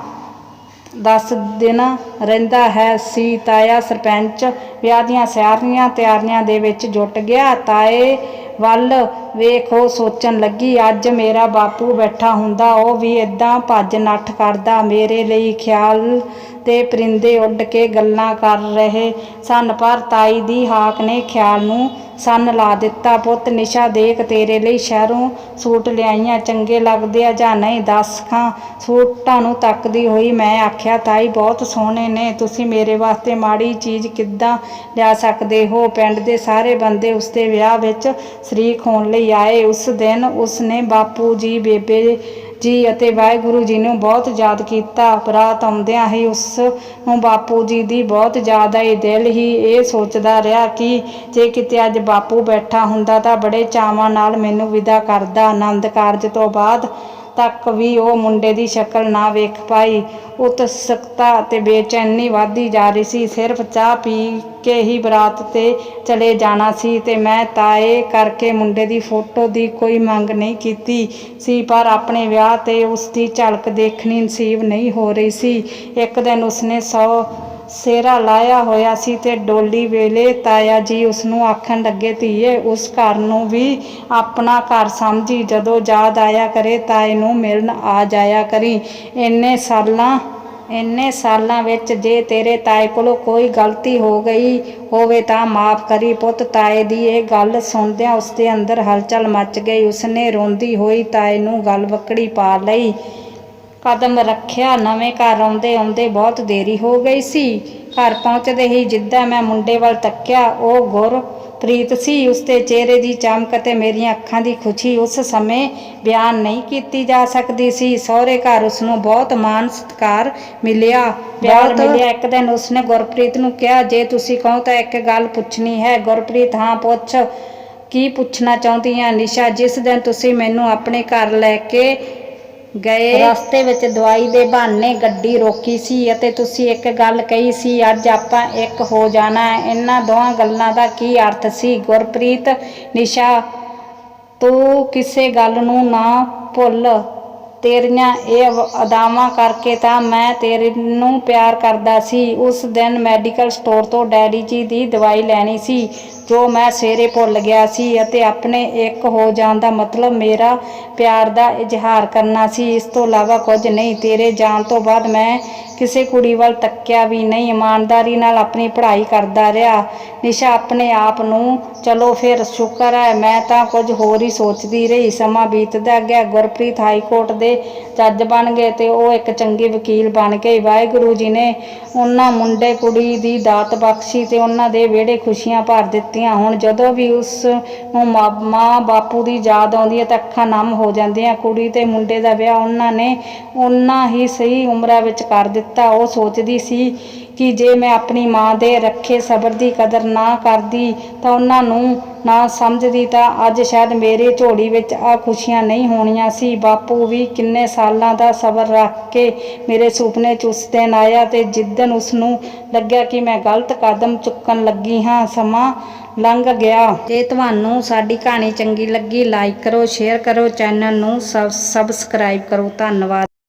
Speaker 1: 10 ਦਿਨ ਰਹਿੰਦਾ ਹੈ ਸੀ। ਤਾਇਆ ਸਰਪੰਚ ਵਿਆਹ ਦੀਆਂ ਸਾਰੀਆਂ ਤਿਆਰੀਆਂ ਦੇ ਵਿੱਚ ਜੁਟ ਗਿਆ। ਤਾਏ ਵੱਲ ਵੇਖ ਉਹ ਸੋਚਣ ਲੱਗੀ, ਅੱਜ ਮੇਰਾ ਬਾਪੂ ਬੈਠਾ ਹੁੰਦਾ ਉਹ ਵੀ ਏਦਾਂ ਭੱਜ ਨੱਠ ਕਰਦਾ। ਮੇਰੇ ਲਈ ਖਿਆਲ ਤੇ ਪਰਿੰਦੇ ਉੱਡ ਕੇ ਗੱਲਾਂ ਕਰ ਰਹੇ ਸਨ, ਪਰ ਤਾਈ ਦੀ ਹਾਕ ਨੇ ਖਿਆਲ ਨੂੰ ਸੰਨ ਲਾ ਦਿੱਤਾ। ਪੁੱਤ ਨਿਸ਼ਾ ਦੇਖ, ਤੇਰੇ ਲਈ ਸ਼ਹਿਰੋਂ ਸੂਟ ਲਿਆਈਆਂ, ਚੰਗੇ ਲੱਗਦੇ ਆ ਜਾਂ ਨਹੀਂ ਦੱਸ ਖਾਂ। ਸੂਟਾਂ ਨੂੰ ਤੱਕਦੀ ਹੋਈ ਮੈਂ ਆਖਿਆ, ਤਾਈ ਬਹੁਤ ਸੋਹਣੇ ਨੇ, ਤੁਸੀਂ ਮੇਰੇ ਵਾਸਤੇ ਮਾੜੀ ਚੀਜ਼ ਕਿੱਦਾਂ ਲਿਆ ਸਕਦੇ ਹੋ। ਪਿੰਡ ਦੇ ਸਾਰੇ ਬੰਦੇ ਉਸਦੇ ਵਿਆਹ ਵਿੱਚ ਸ਼ਰੀਕ ਹੋਣ ਲਈ ਆਏ। ਉਸ ਦਿਨ ਉਸਨੇ ਬਾਪੂ ਜੀ, ਬੇਬੇ ਜੀ ਅਤੇ ਵਾਹਿਗੁਰੂ ਜੀ ਨੂੰ ਬਹੁਤ ਯਾਦ ਕੀਤਾ। ਬਰਾਤ ਆਉਂਦਿਆਂ ਹੀ ਉਸ ਨੂੰ ਬਾਪੂ ਜੀ ਦੀ ਬਹੁਤ ਯਾਦ ਆਈ। ਦਿਲ ਹੀ ਇਹ ਸੋਚਦਾ ਰਿਹਾ ਕਿ ਜੇ ਕਿਤੇ ਅੱਜ ਬਾਪੂ ਬੈਠਾ ਹੁੰਦਾ ਤਾਂ ਬੜੇ ਚਾਵਾਂ ਨਾਲ ਮੈਨੂੰ ਵਿਦਾ ਕਰਦਾ। ਆਨੰਦ ਕਾਰਜ ਤੋਂ ਬਾਅਦ ਤੱਕ ਵੀ ਉਹ ਮੁੰਡੇ ਦੀ ਸ਼ਕਲ ਨਾ ਵੇਖ ਪਾਈ। ਉਤਸੁਕਤਾ ਅਤੇ ਬੇਚੈਨੀ ਵੱਧਦੀ ਜਾ ਰਹੀ ਸੀ। ਸਿਰਫ ਚਾਹ ਪੀ ਕੇ ਹੀ ਬਰਾਤ 'ਤੇ ਚਲੇ ਜਾਣਾ ਸੀ ਤੇ ਮੈਂ ਤਾਏ ਕਰਕੇ ਮੁੰਡੇ ਦੀ ਫੋਟੋ ਦੀ ਕੋਈ ਮੰਗ ਨਹੀਂ ਕੀਤੀ ਸੀ, ਪਰ ਆਪਣੇ ਵਿਆਹ 'ਤੇ ਉਸ ਦੀ ਝਲਕ ਦੇਖਣੀ ਨਸੀਬ ਨਹੀਂ ਹੋ ਰਹੀ ਸੀ। ਇੱਕ ਦਿਨ ਉਸਨੇ ਸਿਹਰਾ ਲਾਇਆ ਹੋਇਆ ਸੀ ਤੇ ਡੋਲੀ ਵੇਲੇ ਤਾਇਆ ਜੀ ਉਸਨੂੰ ਆਖਣ ਲੱਗੇ, ਧੀਏ ਉਸ ਘਰ ਨੂੰ ਵੀ ਆਪਣਾ ਘਰ ਸਮਝੀ, ਜਦੋਂ ਯਾਦ ਆਇਆ ਕਰੇ ਤਾਏ ਨੂੰ ਮਿਲਣ ਆ ਜਾਇਆ ਕਰੀ। ਇੰਨੇ ਸਾਲਾਂ ਵਿੱਚ ਜੇ ਤੇਰੇ ਤਾਏ ਕੋਲੋਂ ਕੋਈ ਗਲਤੀ ਹੋ ਗਈ ਹੋਵੇ ਤਾਂ ਮਾਫ਼ ਕਰੀ ਪੁੱਤ। ਤਾਏ ਦੀ ਇਹ ਗੱਲ ਸੁਣਦਿਆਂ ਉਸਦੇ ਅੰਦਰ ਹਲਚਲ ਮੱਚ ਗਈ। ਉਸਨੇ ਰੋਂਦੀ ਹੋਈ ਤਾਏ ਨੂੰ ਗਲਵੱਕੜੀ ਪਾ ਲਈ, ਕਦਮ ਰੱਖਿਆ। ਨਵੇਂ ਘਰ ਆਉਂਦੇ ਆਉਂਦੇ ਬਹੁਤ ਦੇਰੀ ਹੋ ਗਈ ਸੀ। ਘਰ ਪਹੁੰਚਦੇ ਹੀ ਜਿੱਦਾਂ ਮੈਂ ਮੁੰਡੇ ਵੱਲ ਤੱਕਿਆ, ਉਹ ਗੁਰਪ੍ਰੀਤ ਸੀ। ਉਸਦੇ ਚਿਹਰੇ ਦੀ ਚਮਕ ਅਤੇ ਮੇਰੀਆਂ ਅੱਖਾਂ ਦੀ ਖੁਸ਼ੀ ਉਸ ਸਮੇਂ ਬਿਆਨ ਨਹੀਂ ਕੀਤੀ ਜਾ ਸਕਦੀ ਸੀ। ਸਹੁਰੇ ਘਰ ਉਸਨੂੰ ਬਹੁਤ ਮਾਣ ਸਤਿਕਾਰ ਮਿਲਿਆ, ਪਿਆਰ ਮਿਲਿਆ। ਇੱਕ ਦਿਨ ਉਸਨੇ ਗੁਰਪ੍ਰੀਤ ਨੂੰ ਕਿਹਾ, ਜੇ ਤੁਸੀਂ ਕਹੋ ਤਾਂ ਇੱਕ ਗੱਲ ਪੁੱਛਣੀ ਹੈ। ਗੁਰਪ੍ਰੀਤ, ਹਾਂ ਪੁੱਛ। ਕੀ ਪੁੱਛਣਾ ਚਾਹੁੰਦੀ ਹਾਂ? ਨਿਸ਼ਾ, ਜਿਸ ਦਿਨ ਤੁਸੀਂ ਮੈਨੂੰ ਆਪਣੇ ਘਰ ਲੈ ਕੇ ਗਏ, ਰਸਤੇ ਵਿੱਚ ਦਵਾਈ ਦੇ ਬਹਾਨੇ ਗੱਡੀ ਰੋਕੀ ਸੀ ਅਤੇ ਤੁਸੀਂ ਇੱਕ ਗੱਲ ਕਹੀ ਸੀ, ਅੱਜ ਆਪਾਂ ਇੱਕ ਹੋ ਜਾਣਾ ਹੈ। ਇਹਨਾਂ ਦੋਹਾਂ ਗੱਲਾਂ ਦਾ ਕੀ ਅਰਥ ਸੀ? ਗੁਰਪ੍ਰੀਤ, ਨਿਸ਼ਾ ਤੂੰ ਕਿਸੇ ਗੱਲ ਨੂੰ ਨਾ ਭੁੱਲ। ਤੇਰੀਆਂ ਇਹ ਅਦਾਵਾਂ ਕਰਕੇ ਤਾਂ ਮੈਂ ਤੈਨੂੰ ਪਿਆਰ ਕਰਦਾ ਸੀ। ਉਸ ਦਿਨ ਮੈਡੀਕਲ ਸਟੋਰ ਤੋਂ ਡੈਡੀ ਜੀ ਦੀ ਦਵਾਈ ਲੈਣੀ ਸੀ ਜੋ ਮੈਂ ਸਵੇਰੇ ਭੁੱਲ ਗਿਆ ਸੀ, ਅਤੇ ਆਪਣੇ ਇੱਕ ਹੋ ਜਾਣ ਦਾ ਮਤਲਬ ਮੇਰਾ ਪਿਆਰ ਦਾ ਇਜ਼ਹਾਰ ਕਰਨਾ ਸੀ। ਇਸ ਤੋਂ ਇਲਾਵਾ ਕੁਝ ਨਹੀਂ। ਤੇਰੇ ਜਾਣ ਤੋਂ ਬਾਅਦ ਮੈਂ ਕਿਸੇ ਕੁੜੀ ਵੱਲ ਤੱਕਿਆ ਵੀ ਨਹੀਂ, ਇਮਾਨਦਾਰੀ ਨਾਲ ਆਪਣੀ ਪੜ੍ਹਾਈ ਕਰਦਾ ਰਿਹਾ। ਨਿਸ਼ਾ ਆਪਣੇ ਆਪ ਨੂੰ, ਚਲੋ ਫਿਰ ਸ਼ੁਕਰ ਹੈ, ਮੈਂ ਤਾਂ ਕੁਝ ਹੋਰ ਹੀ ਸੋਚਦੀ ਰਹੀ। ਸਮਾਂ ਬੀਤਦਾ ਗਿਆ। ਗੁਰਪ੍ਰੀਤ ਹਾਈ ਕੋਰਟ ਦੇ ਜੱਜ ਬਣ ਗਏ ਤੇ ਉਹ ਇੱਕ ਚੰਗੇ ਵਕੀਲ ਬਣ ਗਏ। ਵਾਹਿਗੁਰੂ ਜੀ ਨੇ ਉਹਨਾਂ ਮੁੰਡੇ ਕੁੜੀ ਦੀ ਦਾਤ ਬਖਸ਼ੀ ਤੇ ਉਹਨਾਂ ਦੇ ਵਿਹੜੇ ਖੁਸ਼ੀਆਂ ਭਰ ਦਿੱਤੀਆਂ। ਦਿੱਤੀਆਂ। ਹੁਣ ਜਦੋਂ ਵੀ ਉਸ ਨੂੰ ਮਾਂ ਬਾਪੂ ਦੀ ਯਾਦ ਆਉਂਦੀ ਹੈ ਤਾਂ ਅੱਖਾਂ ਨਮ ਹੋ ਜਾਂਦੀਆਂ। ਕੁੜੀ ਤੇ ਮੁੰਡੇ ਦਾ ਵਿਆਹ ਉਹਨਾਂ ਨੇ ਉਹਨਾਂ ਹੀ ਸਹੀ ਉਮਰਾਂ ਵਿੱਚ ਕਰ ਦਿੱਤਾ। ਉਹ ਸੋਚਦੀ ਸੀ ਕਿ ਜੇ ਮੈਂ ਆਪਣੀ ਮਾਂ ਦੇ ਰੱਖੇ ਸਬਰ ਦੀ ਕਦਰ ਨਾ ਕਰਦੀ ਤਾਂ ਉਹਨਾਂ ਨੂੰ ਨਾ ਸਮਝਦੀ ਤਾਂ ਅੱਜ ਸ਼ਾਇਦ ਮੇਰੇ ਝੋਲੀ ਵਿੱਚ ਆ ਖੁਸ਼ੀਆਂ ਨਹੀਂ ਹੋਣੀਆਂ ਸੀ। ਬਾਪੂ ਵੀ ਕਿੰਨੇ ਸਾਲਾਂ ਦਾ ਸਬਰ ਰੱਖ ਕੇ ਮੇਰੇ ਸੁਪਨੇ 'ਚ ਉਸ ਦਿਨ ਆਇਆ ਤੇ ਜਿੱਦਣ ਉਸ ਨੂੰ ਲੱਗਿਆ ਕਿ ਮੈਂ ਗਲਤ ਕਦਮ ਚੁੱਕਣ ਲੱਗੀ ਹਾਂ, ਸਮਾਂ ਲੰਘ ਗਿਆ। ਜੇ ਤੁਹਾਨੂੰ ਸਾਡੀ ਕਹਾਣੀ ਚੰਗੀ ਲੱਗੀ, ਲਾਈਕ ਕਰੋ, ਸ਼ੇਅਰ ਕਰੋ, ਚੈਨਲ ਨੂੰ ਸਬਸਕ੍ਰਾਈਬ ਕਰੋ। ਧੰਨਵਾਦ।